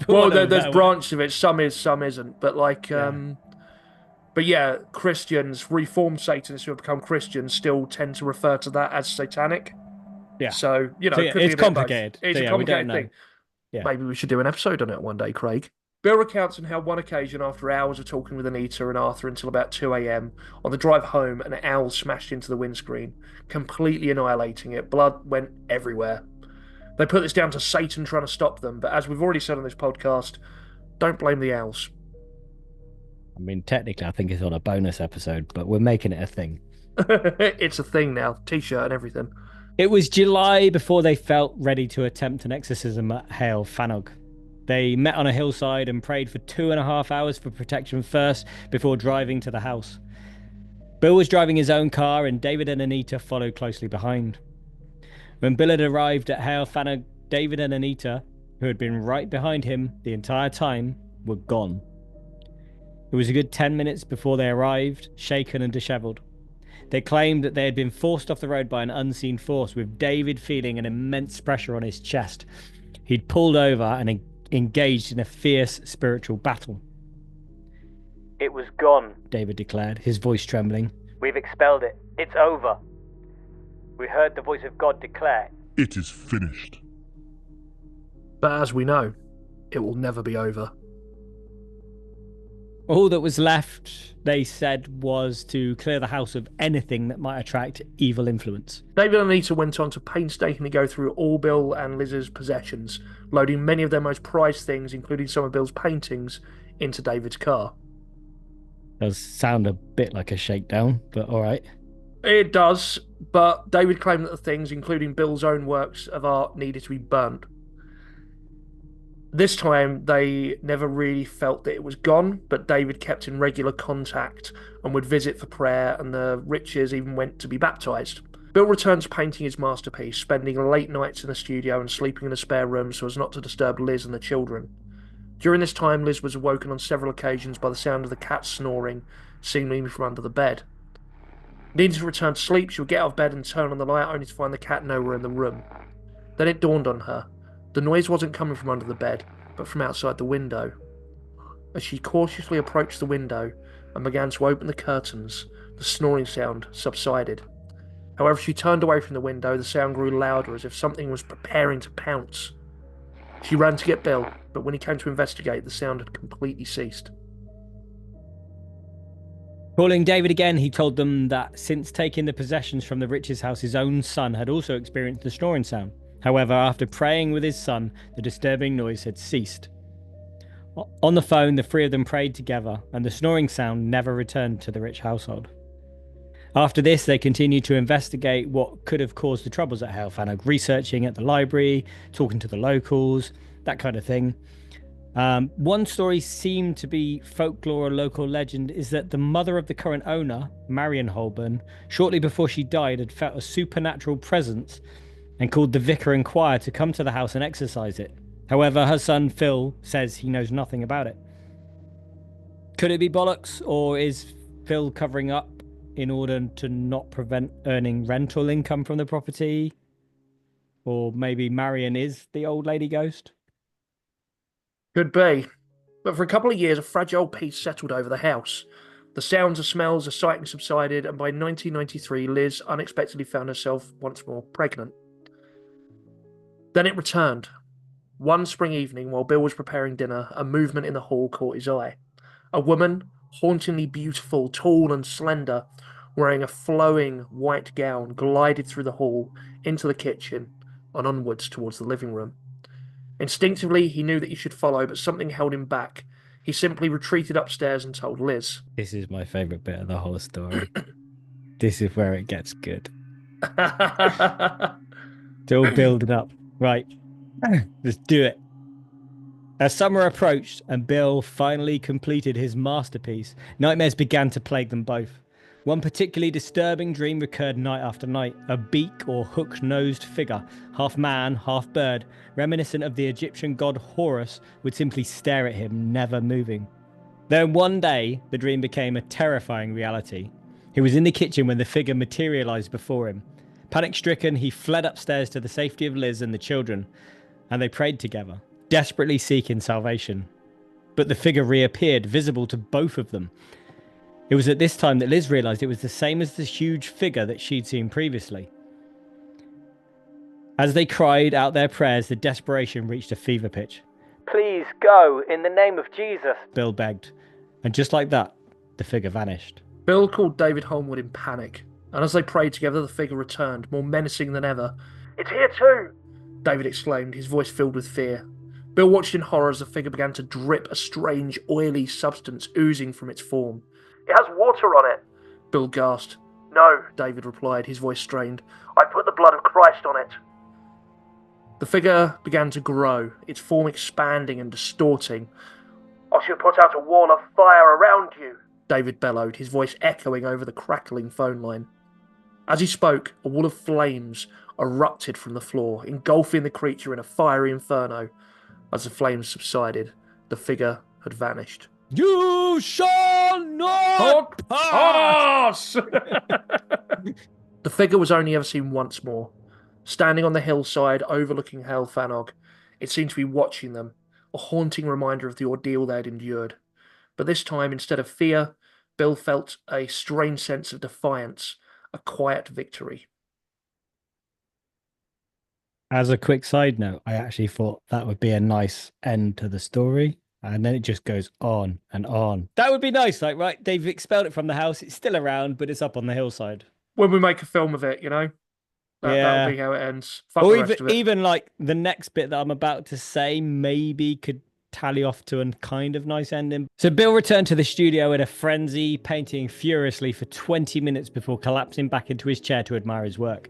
Well, there's branches of it. Some is, some isn't. But like, but yeah, Christians, reformed Satanists who have become Christians, still tend to refer to that as satanic. Yeah. So it's complicated. It's a complicated thing. Yeah. Maybe we should do an episode on it one day, Craig. Bill recounts on how one occasion, after hours of talking with Anita and Arthur until about 2 a.m, on the drive home, an owl smashed into the windscreen, completely annihilating it. Blood went everywhere. They put this down to Satan trying to stop them, but as we've already said on this podcast, don't blame the owls. I mean, technically, I think it's on a bonus episode, but we're making it a thing. It's a thing now. T-shirt and everything. It was July before they felt ready to attempt an exorcism at Heol Fanog. They met on a hillside and prayed for 2.5 hours for protection first before driving to the house. Bill was driving his own car and David and Anita followed closely behind. When Bill had arrived at Heol Fanog, David and Anita, who had been right behind him the entire time, were gone. It was a good 10 minutes before they arrived, shaken and dishevelled. They claimed that they had been forced off the road by an unseen force, with David feeling an immense pressure on his chest. He'd pulled over and engaged in a fierce spiritual battle. It was gone, David declared, his voice trembling. We've expelled it. It's over. We heard the voice of God declare, It is finished. But as we know, it will never be over. All that was left, they said, was to clear the house of anything that might attract evil influence. David and Anita went on to painstakingly go through all Bill and Liz's possessions, loading many of their most prized things, including some of Bill's paintings, into David's car. Does sound a bit like a shakedown, but all right. It does, but David claimed that the things, including Bill's own works of art, needed to be burnt. This time, they never really felt that it was gone, but David kept in regular contact and would visit for prayer, and the Riches even went to be baptised. Bill returned to painting his masterpiece, spending late nights in the studio and sleeping in a spare room so as not to disturb Liz and the children. During this time, Liz was awoken on several occasions by the sound of the cat snoring, seemingly from under the bed. Needing to return to sleep, she would get out of bed and turn on the light, only to find the cat nowhere in the room. Then it dawned on her. The noise wasn't coming from under the bed, but from outside the window. As she cautiously approached the window and began to open the curtains, the snoring sound subsided. However, as she turned away from the window, the sound grew louder, as if something was preparing to pounce. She ran to get Bill, but when he came to investigate, the sound had completely ceased. Calling David again, he told them that since taking the possessions from the Riches' house, his own son had also experienced the snoring sound. However, after praying with his son, the disturbing noise had ceased. On the phone, the three of them prayed together, and the snoring sound never returned to the Rich household. After this, they continued to investigate what could have caused the troubles at Heol Fanog, researching at the library, talking to the locals, that kind of thing. One story seemed to be folklore or local legend is that the mother of the current owner, Marion Holborn, shortly before she died, had felt a supernatural presence and called the vicar and choir to come to the house and exorcise it. However, her son Phil says he knows nothing about it. Could it be bollocks, or is Phil covering up in order to not prevent earning rental income from the property? Or maybe Marion is the old lady ghost? Could be. But for a couple of years, a fragile peace settled over the house. The sounds, the smells, the sighting subsided, and by 1993, Liz unexpectedly found herself once more pregnant. Then it returned. One spring evening, while Bill was preparing dinner, a movement in the hall caught his eye. A woman, hauntingly beautiful, tall and slender, wearing a flowing white gown, glided through the hall, into the kitchen, and onwards towards the living room. Instinctively, he knew that he should follow, but something held him back. He simply retreated upstairs and told Liz. This is my favourite bit of the whole story. This is where it gets good. Still building up. Right. Let's do it. As summer approached and Bill finally completed his masterpiece, nightmares began to plague them both. One particularly disturbing dream recurred night after night. A beak or hook-nosed figure, half man, half bird, reminiscent of the Egyptian god Horus, would simply stare at him, never moving. Then one day, the dream became a terrifying reality. He was in the kitchen when the figure materialized before him. Panic-stricken, he fled upstairs to the safety of Liz and the children, and they prayed together, desperately seeking salvation. But the figure reappeared, visible to both of them. It was at this time that Liz realised it was the same as the huge figure that she'd seen previously. As they cried out their prayers, the desperation reached a fever pitch. Please go, in the name of Jesus, Bill begged, and just like that, the figure vanished. Bill called David Holmwood in panic, and as they prayed together, the figure returned, more menacing than ever. "It's here too!" David exclaimed, his voice filled with fear. Bill watched in horror as the figure began to drip a strange, oily substance oozing from its form. "It has water on it," Bill gasped. "No," David replied, his voice strained. "I put the blood of Christ on it." The figure began to grow, its form expanding and distorting. "I should put out a wall of fire around you," David bellowed, his voice echoing over the crackling phone line. As he spoke, a wall of flames erupted from the floor, engulfing the creature in a fiery inferno. As the flames subsided, the figure had vanished. You shall not pass! The figure was only ever seen once more. Standing on the hillside overlooking Heol Fanog, it seemed to be watching them, a haunting reminder of the ordeal they had endured. But this time, instead of fear, Bill felt a strange sense of defiance, a quiet victory. As a quick side note, I actually thought that would be a nice end to the story. And then it just goes on and on. That would be nice. Like, right, they've expelled it from the house. It's still around, but it's up on the hillside. When we make a film of it, that'll be how it ends. Fuck Or the rest of it. even like the next bit that I'm about to say maybe could tally off to a kind of nice ending. So Bill returned to the studio in a frenzy, painting furiously for 20 minutes before collapsing back into his chair to admire his work.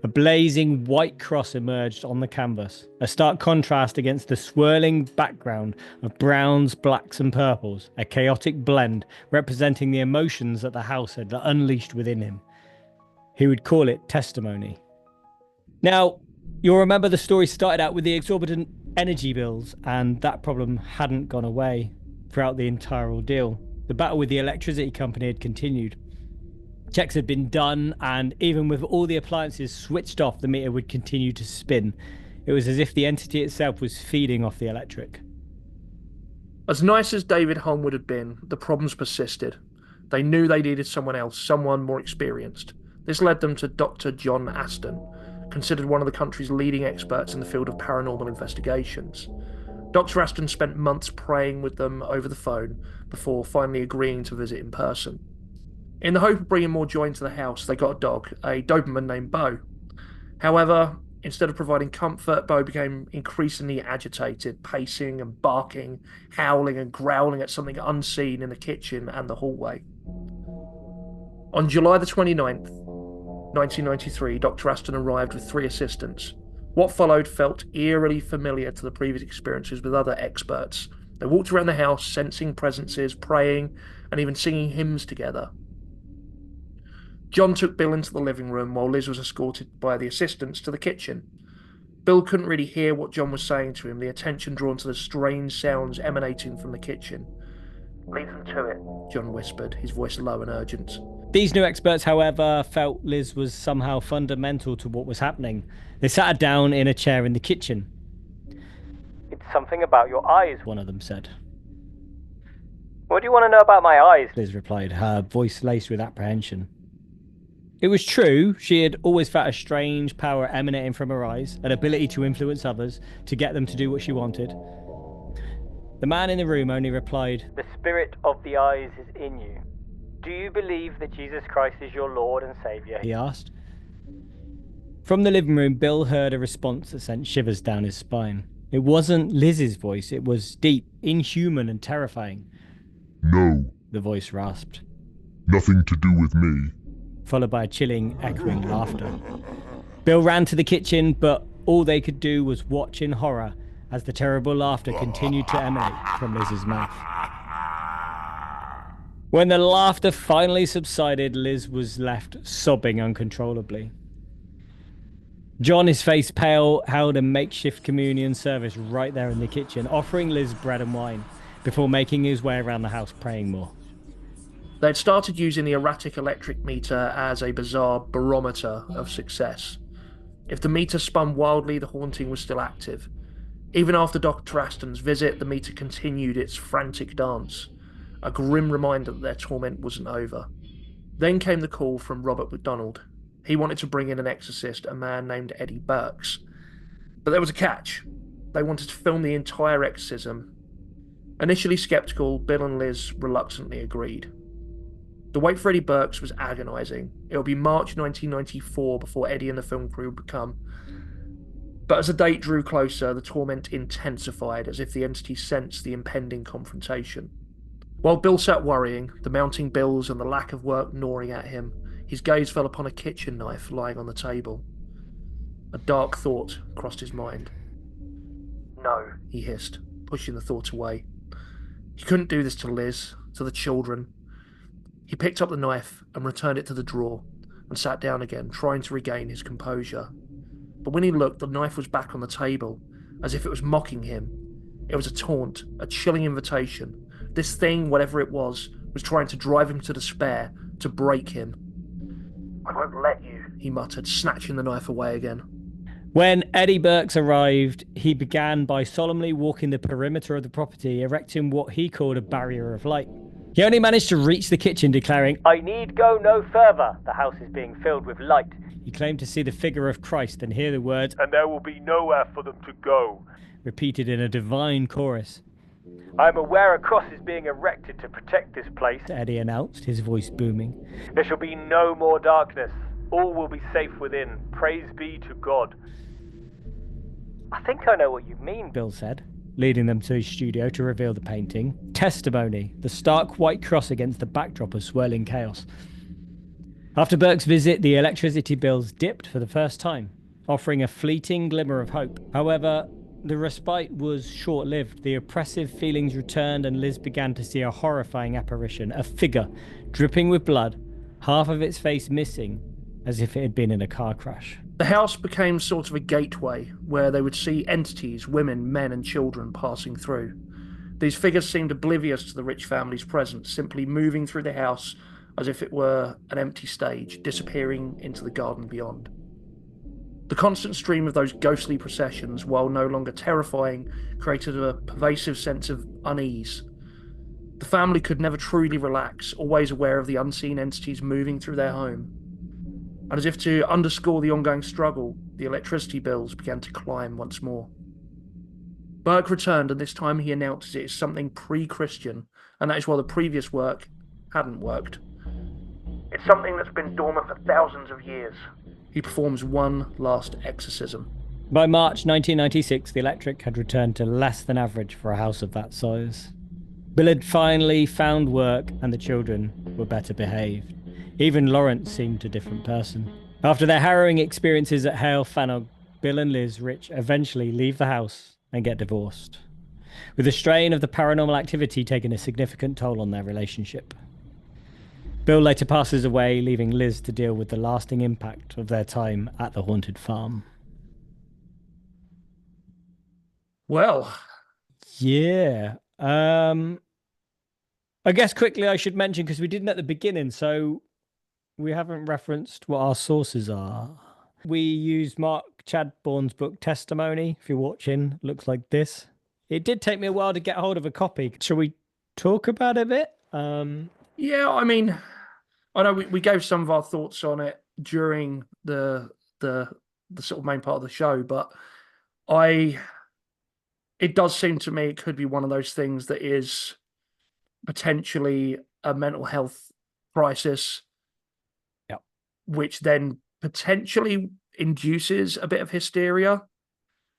A blazing white cross emerged on the canvas, a stark contrast against the swirling background of browns, blacks, and purples, a chaotic blend representing the emotions that the house had unleashed within him. He would call it testimony. Now, you'll remember the story started out with the exorbitant energy bills, and that problem hadn't gone away throughout the entire ordeal. The battle with the electricity company had continued. Checks had been done, and even with all the appliances switched off, the meter would continue to spin. It was as if the entity itself was feeding off the electric. As nice as David Holmwood had been, the problems persisted. They knew they needed someone else, someone more experienced. This led them to Dr. John Aston, considered one of the country's leading experts in the field of paranormal investigations. Dr. Aston spent months praying with them over the phone before finally agreeing to visit in person. In the hope of bringing more joy into the house, they got a dog, a Doberman named Bo. However, instead of providing comfort, Bo became increasingly agitated, pacing and barking, howling and growling at something unseen in the kitchen and the hallway. On July the 29th, 1993, Dr. Aston arrived with 3 assistants. What followed felt eerily familiar to the previous experiences with other experts. They walked around the house, sensing presences, praying, and even singing hymns together. John took Bill into the living room while Liz was escorted by the assistants to the kitchen. Bill couldn't really hear what John was saying to him, the attention drawn to the strange sounds emanating from the kitchen. "Leave them to it," John whispered, his voice low and urgent. These new experts, however, felt Liz was somehow fundamental to what was happening. They sat her down in a chair in the kitchen. "It's something about your eyes," one of them said. "What do you want to know about my eyes?" Liz replied, her voice laced with apprehension. It was true, she had always felt a strange power emanating from her eyes, an ability to influence others, to get them to do what she wanted. The man in the room only replied, "The spirit of the eyes is in you. Do you believe that Jesus Christ is your Lord and Saviour?" he asked. From the living room, Bill heard a response that sent shivers down his spine. It wasn't Liz's voice, it was deep, inhuman and terrifying. "No," the voice rasped. "Nothing to do with me." Followed by a chilling, echoing laughter. Bill ran to the kitchen, but all they could do was watch in horror as the terrible laughter continued to emanate from Liz's mouth. When the laughter finally subsided, Liz was left sobbing uncontrollably. John, his face pale, held a makeshift communion service right there in the kitchen, offering Liz bread and wine, before making his way around the house praying more. They'd started using the erratic electric meter as a bizarre barometer of success. If the meter spun wildly, the haunting was still active. Even after Dr. Aston's visit, the meter continued its frantic dance, a grim reminder that their torment wasn't over. Then came the call from Robert MacDonald. He wanted to bring in an exorcist, a man named Eddie Burks. But there was a catch. They wanted to film the entire exorcism. Initially skeptical, Bill and Liz reluctantly agreed. The wait for Eddie Burks was agonising. It would be March 1994 before Eddie and the film crew would come. But as the date drew closer, the torment intensified, as if the entity sensed the impending confrontation. While Bill sat worrying, the mounting bills and the lack of work gnawing at him, his gaze fell upon a kitchen knife lying on the table. A dark thought crossed his mind. "No," he hissed, pushing the thought away. He couldn't do this to Liz, to the children. He picked up the knife and returned it to the drawer and sat down again, trying to regain his composure. But when he looked, the knife was back on the table, as if it was mocking him. It was a taunt, a chilling invitation. This thing, whatever it was trying to drive him to despair, to break him. "I won't let you," he muttered, snatching the knife away again. When Eddie Burks arrived, he began by solemnly walking the perimeter of the property, erecting what he called a barrier of light. He only managed to reach the kitchen, declaring, "I need go no further. The house is being filled with light." He claimed to see the figure of Christ and hear the words, "And there will be nowhere for them to go," repeated in a divine chorus. "I am aware a cross is being erected to protect this place. Eddie announced, his voice booming. There shall be no more darkness. All will be safe within. Praise be to God." "I think I know what you mean," Bill said, leading them to his studio to reveal the painting. Testimony, the stark white cross against the backdrop of swirling chaos. After Burke's visit, the electricity bills dipped for the first time, offering a fleeting glimmer of hope. However, the respite was short-lived. The oppressive feelings returned and Liz began to see a horrifying apparition, a figure dripping with blood, half of its face missing, as if it had been in a car crash. The house became sort of a gateway where they would see entities, women, men and children passing through. These figures seemed oblivious to the rich family's presence, simply moving through the house as if it were an empty stage, disappearing into the garden beyond. The constant stream of those ghostly processions, while no longer terrifying, created a pervasive sense of unease. The family could never truly relax, always aware of the unseen entities moving through their home. And as if to underscore the ongoing struggle, the electricity bills began to climb once more. Burke returned, and this time he announces it is something pre-Christian, and that is why the previous work hadn't worked. It's something that's been dormant for thousands of years. He performs one last exorcism. By March 1996, the electric had returned to less than average for a house of that size. Bill had finally found work, and the children were better behaved. Even Lawrence seemed a different person. After their harrowing experiences at Heol Fanog, Bill and Liz Rich eventually leave the house and get divorced, with the strain of the paranormal activity taking a significant toll on their relationship. Bill later passes away, leaving Liz to deal with the lasting impact of their time at the haunted farm. Well, yeah. I guess quickly I should mention, because we didn't at the beginning, so we haven't referenced what our sources are. We used Mark Chadbourne's book Testimony. If you're watching, looks like this. It did take me a while to get hold of a copy. Shall we talk about it a bit? yeah, I mean, I know we gave some of our thoughts on it during the sort of main part of the show, but it does seem to me it could be one of those things that is potentially a mental health crisis, which then potentially induces a bit of hysteria,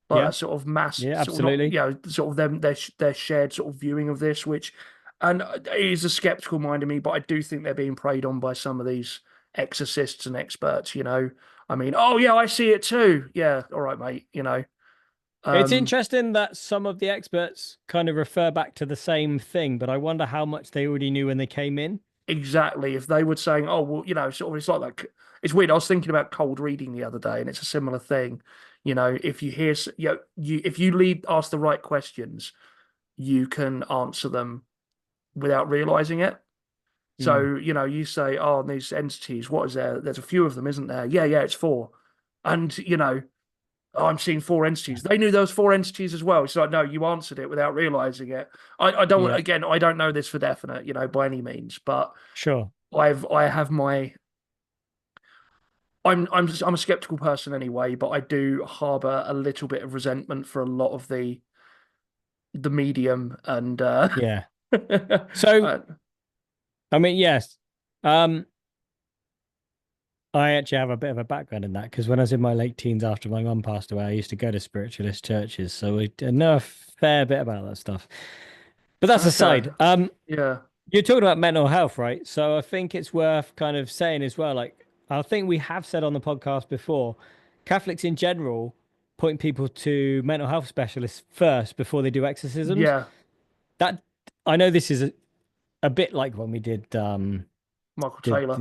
like a sort of mass, absolutely, sort of them their shared sort of viewing of this, which, and it is a skeptical mind of me, but I do think they're being preyed on by some of these exorcists and experts. I mean, oh yeah, I see it too. Yeah, all right, mate. It's interesting that some of the experts kind of refer back to the same thing, but I wonder how much they already knew when they came in. Exactly. If they were saying, oh, well, sort of, it's like it's weird. I was thinking about cold reading the other day, and it's a similar thing. If you hear, if you ask the right questions, you can answer them without realizing it. So, you say, oh, and these entities, what is there? There's a few of them, isn't there? Yeah, it's 4. And, I'm seeing 4 entities. They knew there was 4 entities as well. It's like, no, you answered it without realizing it. I don't again, I don't know this for definite, by any means, but sure. I have my I'm a skeptical person anyway, but I do harbor a little bit of resentment for a lot of the medium and So I mean, yes. I actually have a bit of a background in that, because when I was in my late teens after my mum passed away, I used to go to spiritualist churches, so I know a fair bit about that stuff. But that's aside. Yeah. You're talking about mental health, right? So I think it's worth kind of saying as well, like, I think we have said on the podcast before, Catholics in general point people to mental health specialists first before they do exorcisms. Yeah. That, I know this is a bit like when we did Michael Taylor.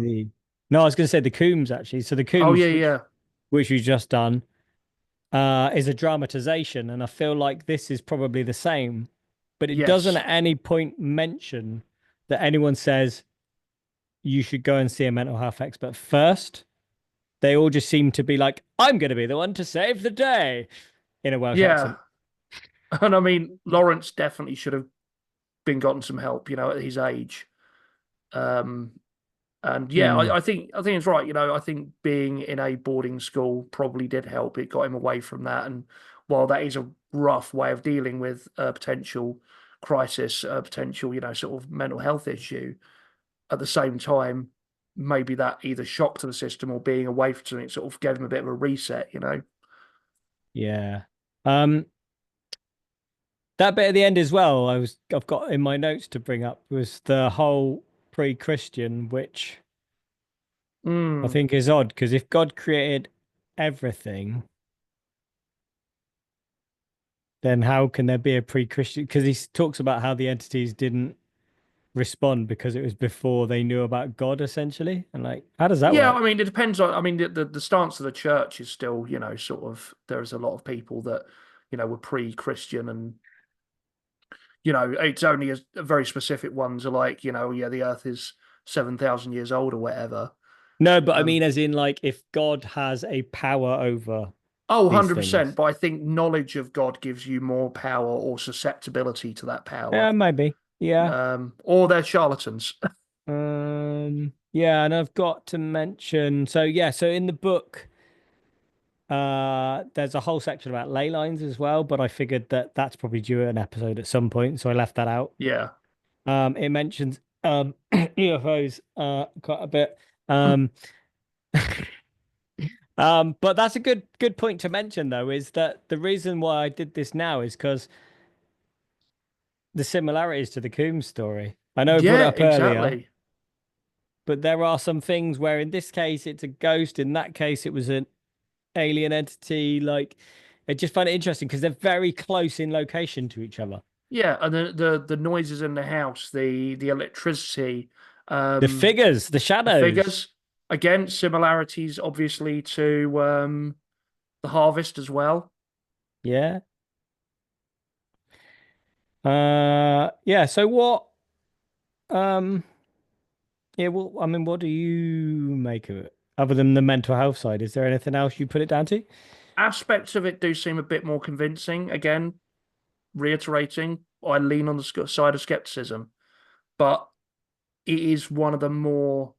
No, I was going to say the Coombs, actually. So the Coombs, which we've just done, is a dramatization, and I feel like this is probably the same, but it doesn't at any point mention that anyone says you should go and see a mental health expert first. They all just seem to be like, I'm going to be the one to save the day, in a Welsh accent. And I mean, Lawrence definitely should have been gotten some help, at his age. And yeah, Mm. I think it's right. I think being in a boarding school probably did help. It got him away from that. And while that is a rough way of dealing with a potential crisis, a potential, sort of mental health issue, at the same time, maybe that either shock to the system or being away from something sort of gave him a bit of a reset. Yeah. Um, that bit at the end as well, I've got in my notes to bring up was the whole pre-Christian, which I Mm. think is odd because if God created everything, then how can there be a pre-Christian? Because he talks about how the entities didn't respond because it was before they knew about God, essentially. And like, how does that Yeah, work? I mean, it depends on. I mean, the stance of the church is still, sort of. There's a lot of people that, were pre-Christian, and it's only very specific ones are like, yeah, the Earth is 7,000 years old or whatever. No, but I Um, mean, as in, like, if God has a power over oh, these 100%. things. But I think knowledge of God gives you more power or susceptibility to that power. Yeah, maybe. Yeah. Or they're charlatans. Yeah, and I've got to mention, so yeah, so in the book, there's a whole section about ley lines as well, but I figured that that's probably due an episode at some point, so I left that out. Yeah. It mentions UFOs quite a bit. Um, but that's a good point to mention though, is that the reason why I did this now is because the similarities to the Coombs story. I know I brought it Yeah, up earlier, exactly. but there are some things where in this case it's a ghost, in that case it was an alien entity. Like, I just find it interesting because they're very close in location to each other. Yeah, and the noises in the house, the electricity, The um, figures, the the shadows. figures. Again, similarities obviously to the Harvest as well. Yeah. Yeah, so what um yeah, well, I mean, what do you make of it? Other than the mental health side, is there anything else you put it down to? Aspects of it do seem a bit more convincing. Again, reiterating, I lean on the side of skepticism, but it is one of the more,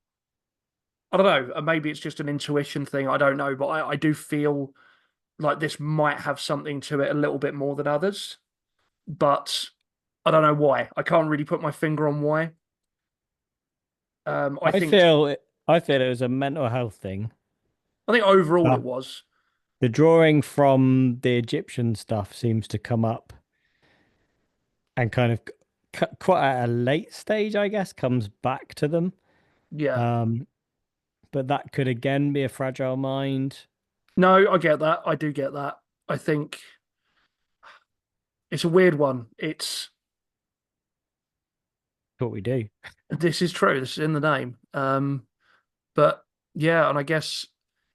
I don't know, maybe it's just an intuition thing. I don't know, but I do feel like this might have something to it a little bit more than others, but I don't know why. I can't really put my finger on why. I I think feel it, I feel it was a mental health thing. I think overall Uh, it was. the drawing from the Egyptian stuff seems to come up and kind of quite at a late stage, I guess, comes back to them. Yeah. Um, but that could again be a fragile mind. No, I get that. I do get that. I think it's a weird one. It's What we do. This is true. This is in the name. But yeah, and I guess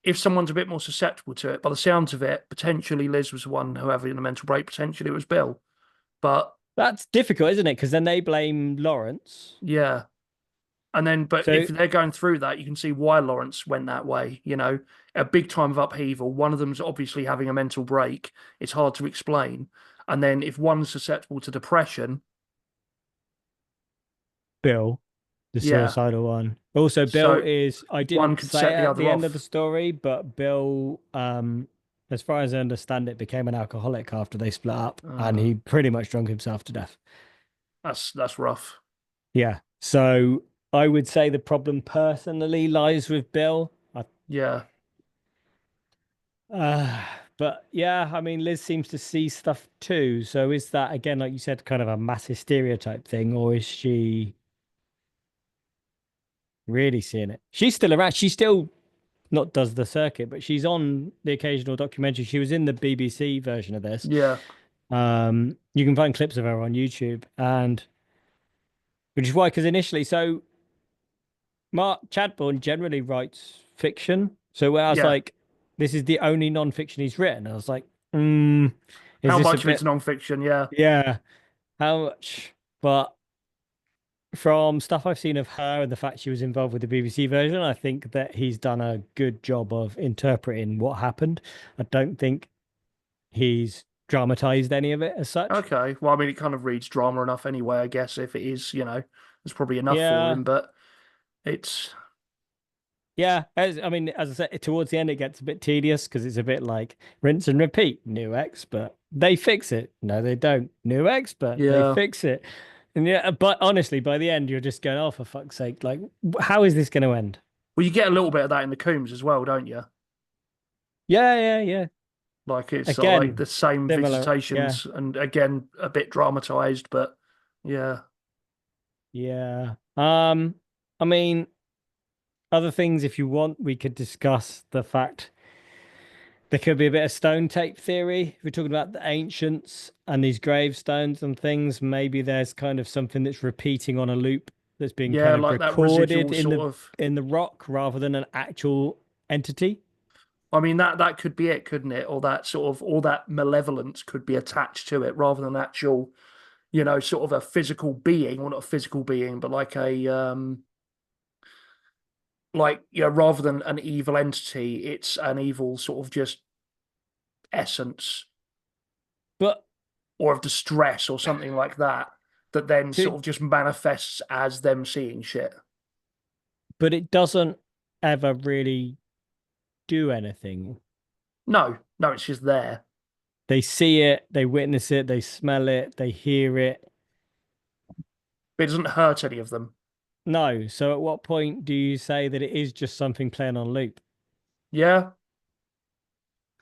if someone's a bit more susceptible to it, by the sounds of it, potentially Liz was the one who having a mental break. Potentially it was Bill. But That's difficult, isn't it? Because then they blame Lawrence. yeah, and then but So if they're going through that, you can see why Lawrence went that way. A big time of upheaval. One of them's obviously having a mental break. It's hard to explain. And then if one's susceptible to depression, Bill, the yeah, suicidal one. Also, Bill so is, I one didn't could say set it the at other the end of the off. story, but Bill, as far as I understand it, became an alcoholic after they split up and Uh, he pretty much drunk himself to death. that's rough. Yeah. So I would say the problem personally lies with Bill. Yeah. Uh, but yeah, I mean, Liz seems to see stuff too. So is that, again, like you said, kind of a mass hysteria type thing, or is she really seeing it? She's still around. She still not does the circuit, but she's on the occasional documentary. She was in the BBC version of this. Yeah. You can find clips of her on YouTube, and which is why, because initially, so Mark Chadbourne generally writes fiction. So when I was Yeah. like, this is the only non-fiction he's written, I was like, is How this a much of it's bit? non-fiction? Yeah. Yeah, how much? But from stuff I've seen of her and the fact she was involved with the BBC version, I think that he's done a good job of interpreting what happened. I don't think he's dramatized any of it as such. Okay. Well, I mean, it kind of reads drama enough anyway, I guess, if it is, it's probably enough for Yeah, him, but it's Yeah, I mean, as I said, towards the end it gets a bit tedious because it's a bit like rinse and repeat. New expert, they fix it. No, they don't. New expert, they Yeah. fix it. And yeah, but honestly, by the end, you're just going, "Oh, for fuck's sake! Like, how is this going to end?" Well, you get a little bit of that in the Coombs as well, don't you? Yeah, yeah, yeah. Like it's sort of like Again, the same similar. Yeah, visitations, and again a bit dramatized, but yeah, yeah. I mean, other things, if you want, we could discuss the fact there could be a bit of stone tape theory. If we're talking about the ancients and these gravestones and things, maybe there's kind of something that's repeating on a loop that's been yeah, kind of like that recorded residual sort of. in the rock rather than an actual entity. I mean that could be it, couldn't it? Or that sort of all that malevolence could be attached to it rather than actual, sort of a physical being, or not a physical being, but like a rather than an evil entity, it's an evil sort of just essence But or of distress or something like that, that then to sort of just manifests as them seeing shit. but it doesn't ever really do anything. No, no, it's just there. They see it, they witness it, they smell it, they hear it. But it doesn't hurt any of them. No. So at what point do you say that it is just something playing on loop? Yeah,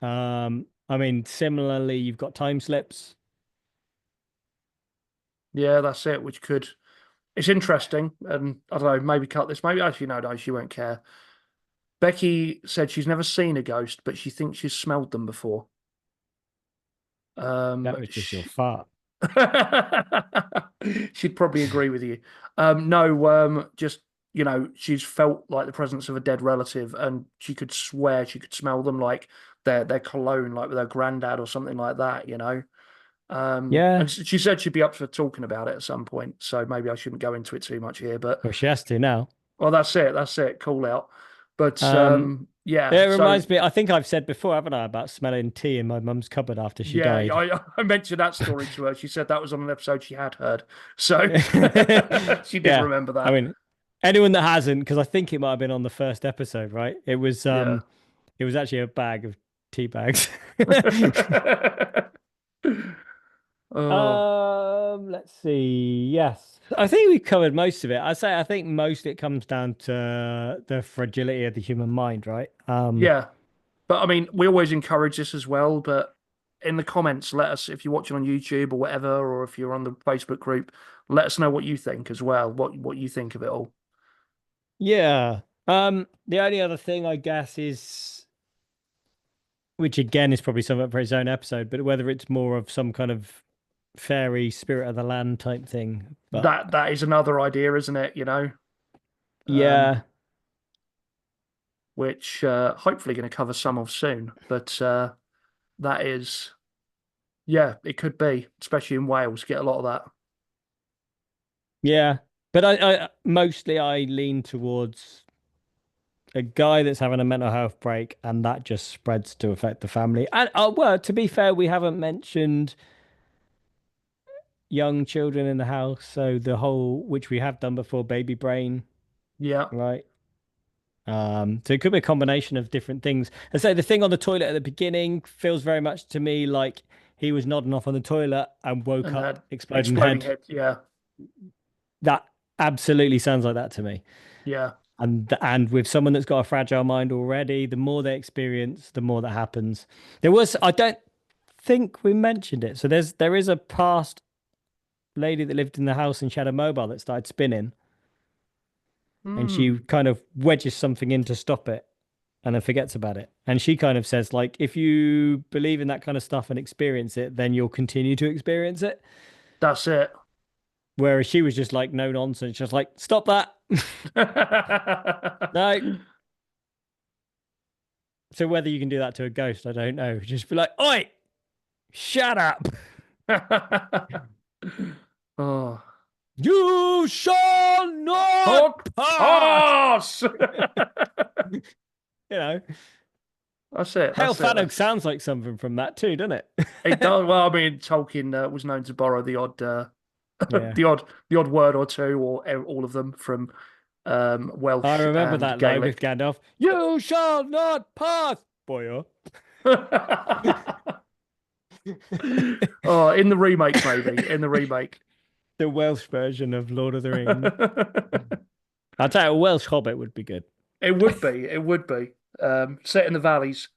I mean, similarly, you've got time slips. yeah, that's it. Which could, it's interesting, and I don't know, maybe cut this. Maybe actually, no, she won't care. Becky said she's never seen a ghost, but she thinks she's smelled them before. That was just your fart. She'd probably agree with you. No, just she's felt like the presence of a dead relative, and she could swear she could smell them, like their cologne, like with her granddad or something like that. Yeah. And she said she'd be up for talking about it at some point. So maybe I shouldn't go into it too much here, but Well, she has to now. well, that's it. That's it. Call out. But yeah. It So reminds me, I think I've said before, haven't I, about smelling tea in my mum's cupboard after she yeah, died. I mentioned that story to her. She said that was on an episode she had heard. So she did Yeah. remember that. I mean, anyone that hasn't, because I think it might have been on the first episode, right? It was Yeah. it was actually a bag of tea bags. Oh, Let's see. Yes. I think we've covered most of it. I think most of it comes down to the fragility of the human mind, right? yeah. But I mean, we always encourage this as well. But in the comments, let us, if you're watching on YouTube or whatever, or if you're on the Facebook group, let us know what you think as well. What you think of it all. Yeah. The only other thing I guess is, which again is probably something for its own episode, but whether it's more of some kind of fairy spirit of the land type thing. But That is another idea, isn't it? yeah. Which hopefully going to cover some of soon. But that is, yeah, it could be, especially in Wales, get a lot of that. Yeah. But I mostly I lean towards a guy that's having a mental health break, and that just spreads to affect the family. And well, to be fair, we haven't mentioned young children in the house, so the whole, which we have done before, baby brain, Yeah, right? So it could be a combination of different things. And so the thing on the toilet at the beginning feels very much to me like he was nodding off on the toilet and woke and up that exploding exploding head. head. Yeah, That absolutely sounds like that to me. yeah, And with someone that's got a fragile mind already, the more they experience, the more that happens. I don't think we mentioned it. So there is a past lady that lived in the house and she had a mobile that started spinning, and she kind of wedges something in to stop it and then forgets about it. And she kind of says, like, if you believe in that kind of stuff and experience it, then you'll continue to experience it. That's it. Whereas she was just like, no nonsense, just like, stop that. No. So whether you can do that to a ghost, I don't know. Just be like, oi, shut up. Oh, You shall not pass. pass. You know, That's it. Heol That's it. Fanog sounds like something from that too, doesn't it? It does. Well, I mean, Tolkien was known to borrow the odd, Yeah. the odd word or two, or all of them from Welsh I remember and that line with Gaelic. Gandalf. You shall not pass, boyo. Oh, in the remake, maybe. In the remake. The Welsh version of Lord of the Rings. I'd say a Welsh Hobbit would be good. It would be. It would be. Set in the valleys.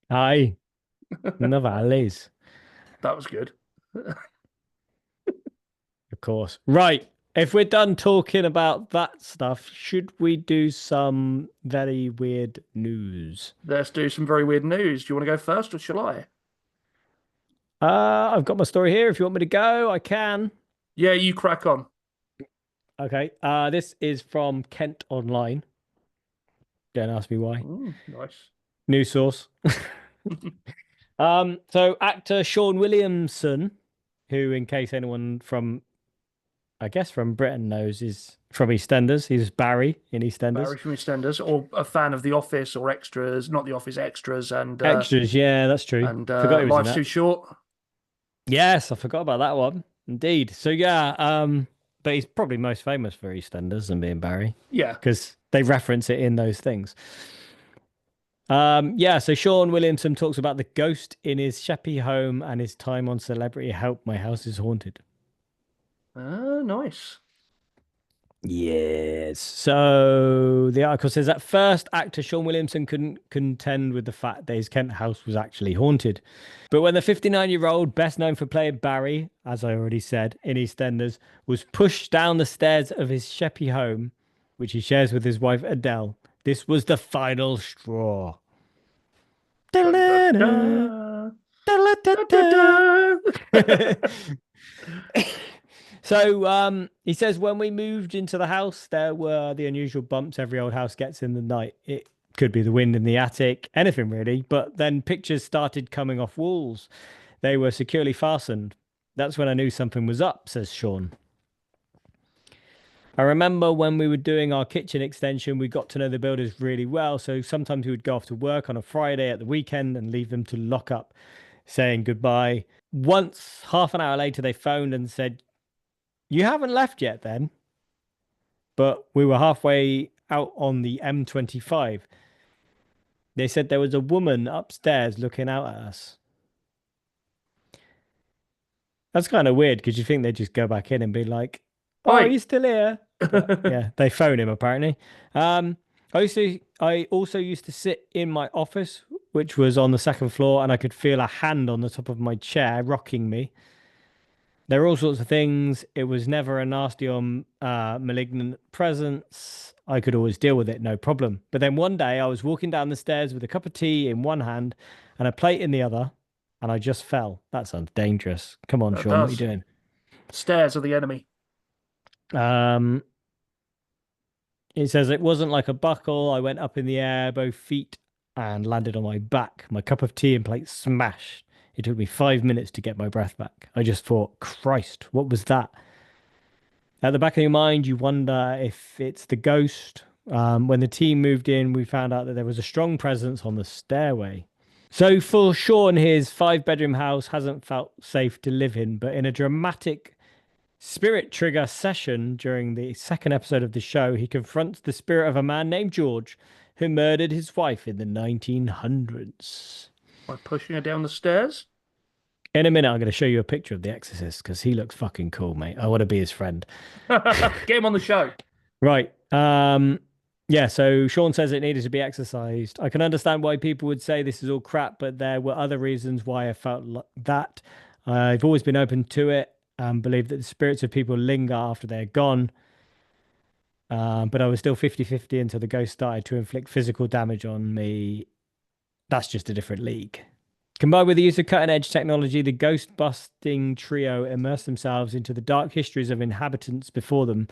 Aye. In the valleys, That was good. of course. Right. If we're done talking about that stuff, should we do some very weird news? Let's do some very weird news. Do you want to go first or shall I? I've got my story here. If you want me to go, I can. Yeah, you crack on. Okay. This is from Kent Online. Don't ask me why. Nice. News source. So actor Sean Williamson, who, in case anyone from, I guess from Britain knows, is from EastEnders. He's Barry in EastEnders. Barry from EastEnders, or a fan of The Office or Extras, not The Office, Extras, and Extras, yeah, that's true. and Forgot he was in Life's that. Too Short. Yes, I forgot about that one. Indeed. So yeah, but he's probably most famous for EastEnders and being Barry. Yeah. Because they reference it in those things. Yeah, so Sean Williamson talks about the ghost in his Sheppey home and his time on Celebrity Help My House is Haunted. Nice. Yes. So the article says at first, actor Sean Williamson couldn't contend with the fact that his Kent house was actually haunted. But when the 59-year-old, best known for playing Barry, as I already said, in EastEnders, was pushed down the stairs of his Sheppey home, which he shares with his wife Adele, this was the final straw. So he says when we moved into the house, there were the unusual bumps every old house gets in the night. It could be the wind in the attic, anything really. But then pictures started coming off walls. They were securely fastened. That's when I knew something was up, says Sean. I remember when we were doing our kitchen extension, we got to know the builders really well. So sometimes we would go off to work on a Friday at the weekend and leave them to lock up, saying goodbye. Once, half an hour later, they phoned and said, "You haven't left yet then?" But we were halfway out on the M25. They said there was a woman upstairs looking out at us. That's kind of weird because you think they'd just go back in and be like, "Oh, Oi." he's still here." But, yeah, they phone him apparently. I also used to sit in my office, which was on the second floor, and I could feel a hand on the top of my chair rocking me. There were all sorts of things. It was never a nasty or malignant presence. I could always deal with it, no problem. But then one day I was walking down the stairs with a cup of tea in one hand and a plate in the other, and I just fell. That sounds dangerous. Come on, That Sean, what are does. you doing? Stairs are the enemy. It says it wasn't like a buckle. I went up in the air, both feet, and landed on my back. My cup of tea and plate smashed. It took me 5 minutes to get my breath back. I just thought, Christ, what was that? At the back of your mind, you wonder if it's the ghost. When the team moved in, we found out that there was a strong presence on the stairway. So for Sean, his 5-bedroom house hasn't felt safe to live in, but in a dramatic spirit trigger session during the second episode of the show, he confronts the spirit of a man named George who murdered his wife in the 1900s. By pushing her down the stairs? In a minute, I'm going to show you a picture of the Exorcist because he looks fucking cool, mate. I want to be his friend. Get him on the show. Right. Yeah, so Sean says it needed to be exorcised. I can understand why people would say this is all crap, but there were other reasons why I felt like that. I've always been open to it and believe that the spirits of people linger after they're gone. But I was still 50-50 until the ghost started to inflict physical damage on me. That's just a different league. Combined with the use of cutting-edge technology, the ghost-busting trio immersed themselves into the dark histories of inhabitants before them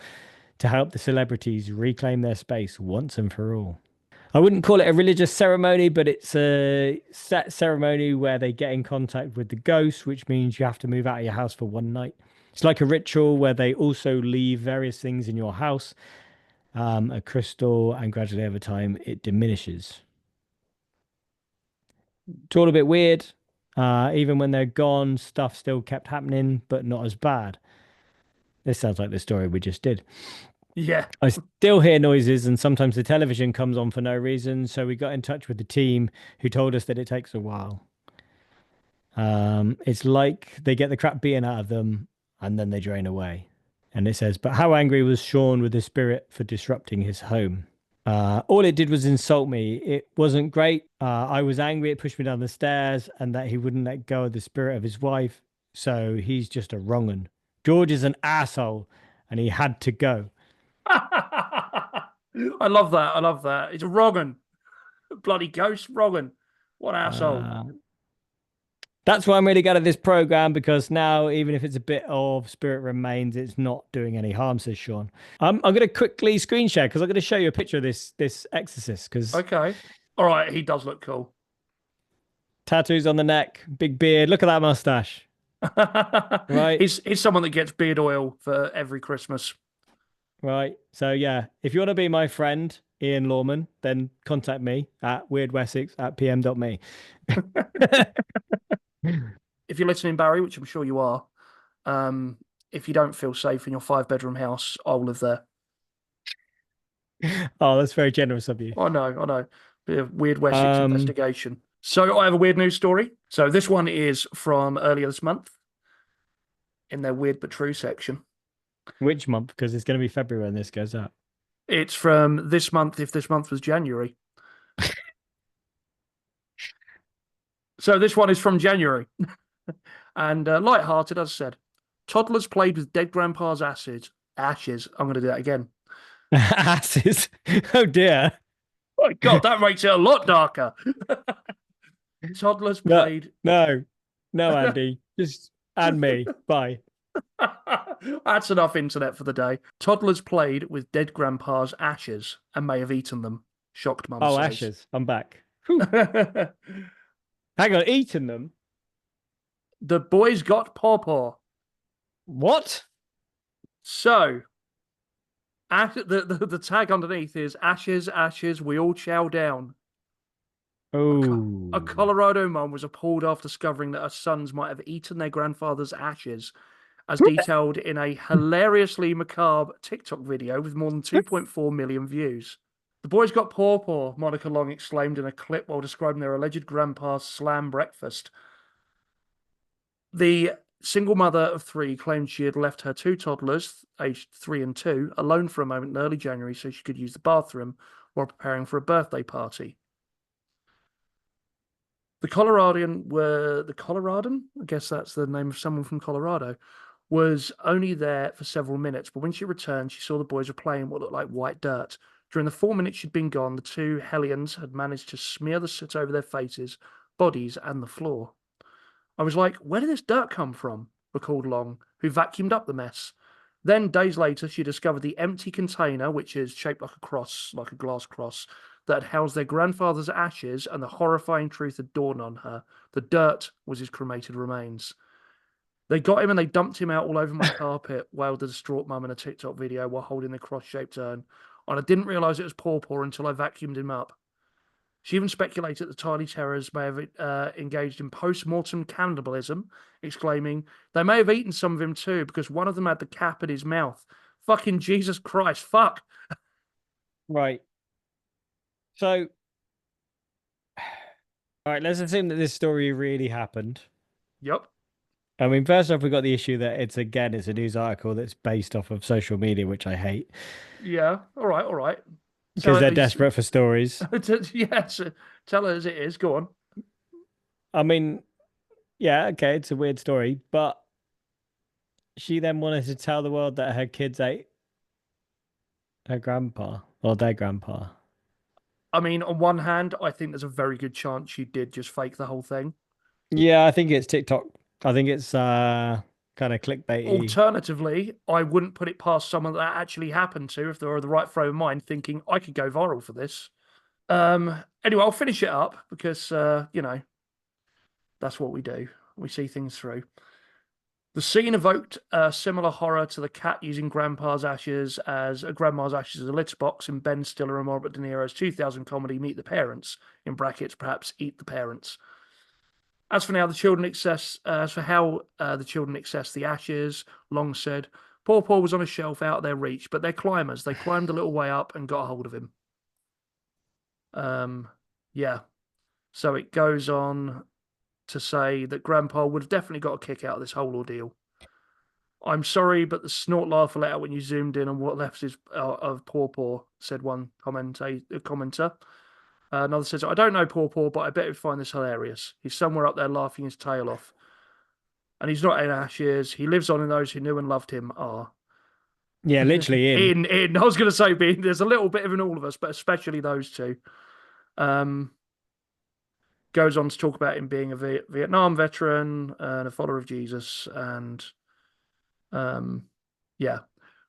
to help the celebrities reclaim their space once and for all. I wouldn't call it a religious ceremony, but it's a set ceremony where they get in contact with the ghost, which means you have to move out of your house for one night. It's like a ritual where they also leave various things in your house, a crystal, and gradually over time it diminishes. It's all a bit weird. Even when they're gone, stuff still kept happening, but not as bad. This sounds like the story we just did. Yeah. I still hear noises, and sometimes the television comes on for no reason. So we got in touch with the team who told us that it takes a while. It's like they get the crap beaten out of them and then they drain away. And it says, but how angry was Sean with the spirit for disrupting his home? All it did was insult me. It wasn't great. I was angry. It pushed me down the stairs and that he wouldn't let go of the spirit of his wife. So he's just a wrong un. George is an asshole and he had to go. I love that. I love that. It's a wrong bloody ghost wrong. What asshole. That's why I'm really glad of this program, because now, even if it's a bit of spirit remains, it's not doing any harm, says Sean. I'm going to quickly screen share because I'm going to show you a picture of this exorcist. Because Okay. All right. He does look cool. Tattoos on the neck, big beard. Look at that mustache. Right. He's someone that gets beard oil for every Christmas. Right. So, yeah, if you want to be my friend, Ian Lawman, then contact me at wyrdwessex@pm.me. If you're listening, Barry, which I'm sure you are, if you don't feel safe in your 5-bedroom house, I'll live there. Oh, that's very generous of you. I know. Bit of Wyrd Wessex investigation. So I have a weird news story. So this one is from earlier this month in their weird but true section. Which month? Because it's going to be February when this goes up. It's from this month, if this month was January. So this one is from January. And light-hearted, as I said. Toddlers played with dead grandpa's ashes. I'm going to do that again. Asses. Oh, dear. Oh, my God, that makes it a lot darker. Toddlers played... No, Andy. Just and me. Bye. That's enough internet for the day. Toddlers played with dead grandpa's ashes and may have eaten them. Shocked mum says. Ashes. I'm back. Hang on, eaten them? The boys got pawpaw. What? So, the tag underneath is ashes, ashes, we all chow down. Oh. A Colorado mum was appalled after discovering that her sons might have eaten their grandfather's ashes, as detailed in a hilariously macabre TikTok video with more than 2.4 million views. The boys got pawpaw, Monica Long exclaimed in a clip while describing their alleged grandpa's slam breakfast. The single mother of 3 claimed she had left her 2 toddlers, aged 3 and 2, alone for a moment in early January so she could use the bathroom while preparing for a birthday party. The Coloradan, I guess that's the name of someone from Colorado, was only there for several minutes, but when she returned, she saw the boys were playing what looked like white dirt. During the 4 minutes she'd been gone, the 2 hellions had managed to smear the soot over their faces, bodies, and the floor. I was like, where did this dirt come from? Recalled Long, who vacuumed up the mess. Then, days later, she discovered the empty container, which is shaped like a cross, like a glass cross, that had housed their grandfather's ashes, and the horrifying truth had dawned on her. The dirt was his cremated remains. They got him and they dumped him out all over my carpet, wailed the distraught mum in a TikTok video while holding the cross-shaped urn. And I didn't realise it was pawpaw until I vacuumed him up. She even speculated the tiny terrors may have engaged in post-mortem cannibalism, exclaiming, they may have eaten some of him too, because one of them had the cap in his mouth. Fucking Jesus Christ, fuck. Right. So, all right, let's assume that this story really happened. Yep. I mean, first off, we got the issue that it's a news article that's based off of social media, which I hate. Yeah, all right. Because they're desperate for stories. Yes, tell her as it is. Go on. I mean, yeah, okay, it's a weird story, but she then wanted to tell the world that her kids ate her grandpa or their grandpa. I mean, on one hand, I think there's a very good chance she did just fake the whole thing. Yeah, I think it's TikTok. I think it's kind of clickbaity. Alternatively, I wouldn't put it past someone that actually happened to, if they're in the right frame of mind, thinking I could go viral for this. Anyway, I'll finish it up because that's what we do. We see things through. The scene evoked a similar horror to the cat using grandma's ashes as a litter box in Ben Stiller and Robert De Niro's 2000 comedy Meet the Parents, in brackets, perhaps Eat the Parents. As for how the children access the ashes, Long said, Poor Paul was on a shelf out of their reach, but they're climbers. They climbed a little way up and got a hold of him. Yeah. So it goes on to say that Grandpa would have definitely got a kick out of this whole ordeal. I'm sorry, but the snort laugh let out when you zoomed in on what left is of Paw Paw, said one commenter. Another says, I don't know Paw Paw, but I bet you'd find this hilarious. He's somewhere up there laughing his tail off. And he's not in ashes. He lives on in those who knew and loved him are. Yeah, literally in. In. I was going to say, there's a little bit of in all of us, but especially those two. Goes on to talk about him being a Vietnam veteran and a follower of Jesus. And yeah.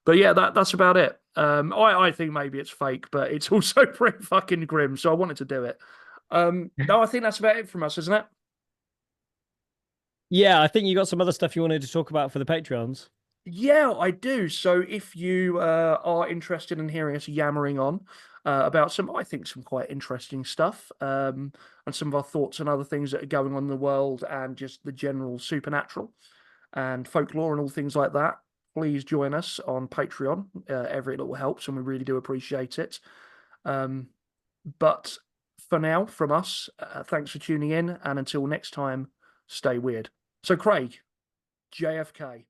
But yeah, that's about it. I think maybe it's fake, but it's also pretty fucking grim. So I wanted to do it. No, I think that's about it from us, isn't it? Yeah, I think you got some other stuff you wanted to talk about for the Patreons. Yeah, I do. So if you are interested in hearing us yammering on about some quite interesting stuff, and some of our thoughts and other things that are going on in the world and just the general supernatural and folklore and all things like that, please join us on Patreon. Every little helps, and we really do appreciate it. But for now, from us, thanks for tuning in, and until next time, stay weird. So, Craig, JFK.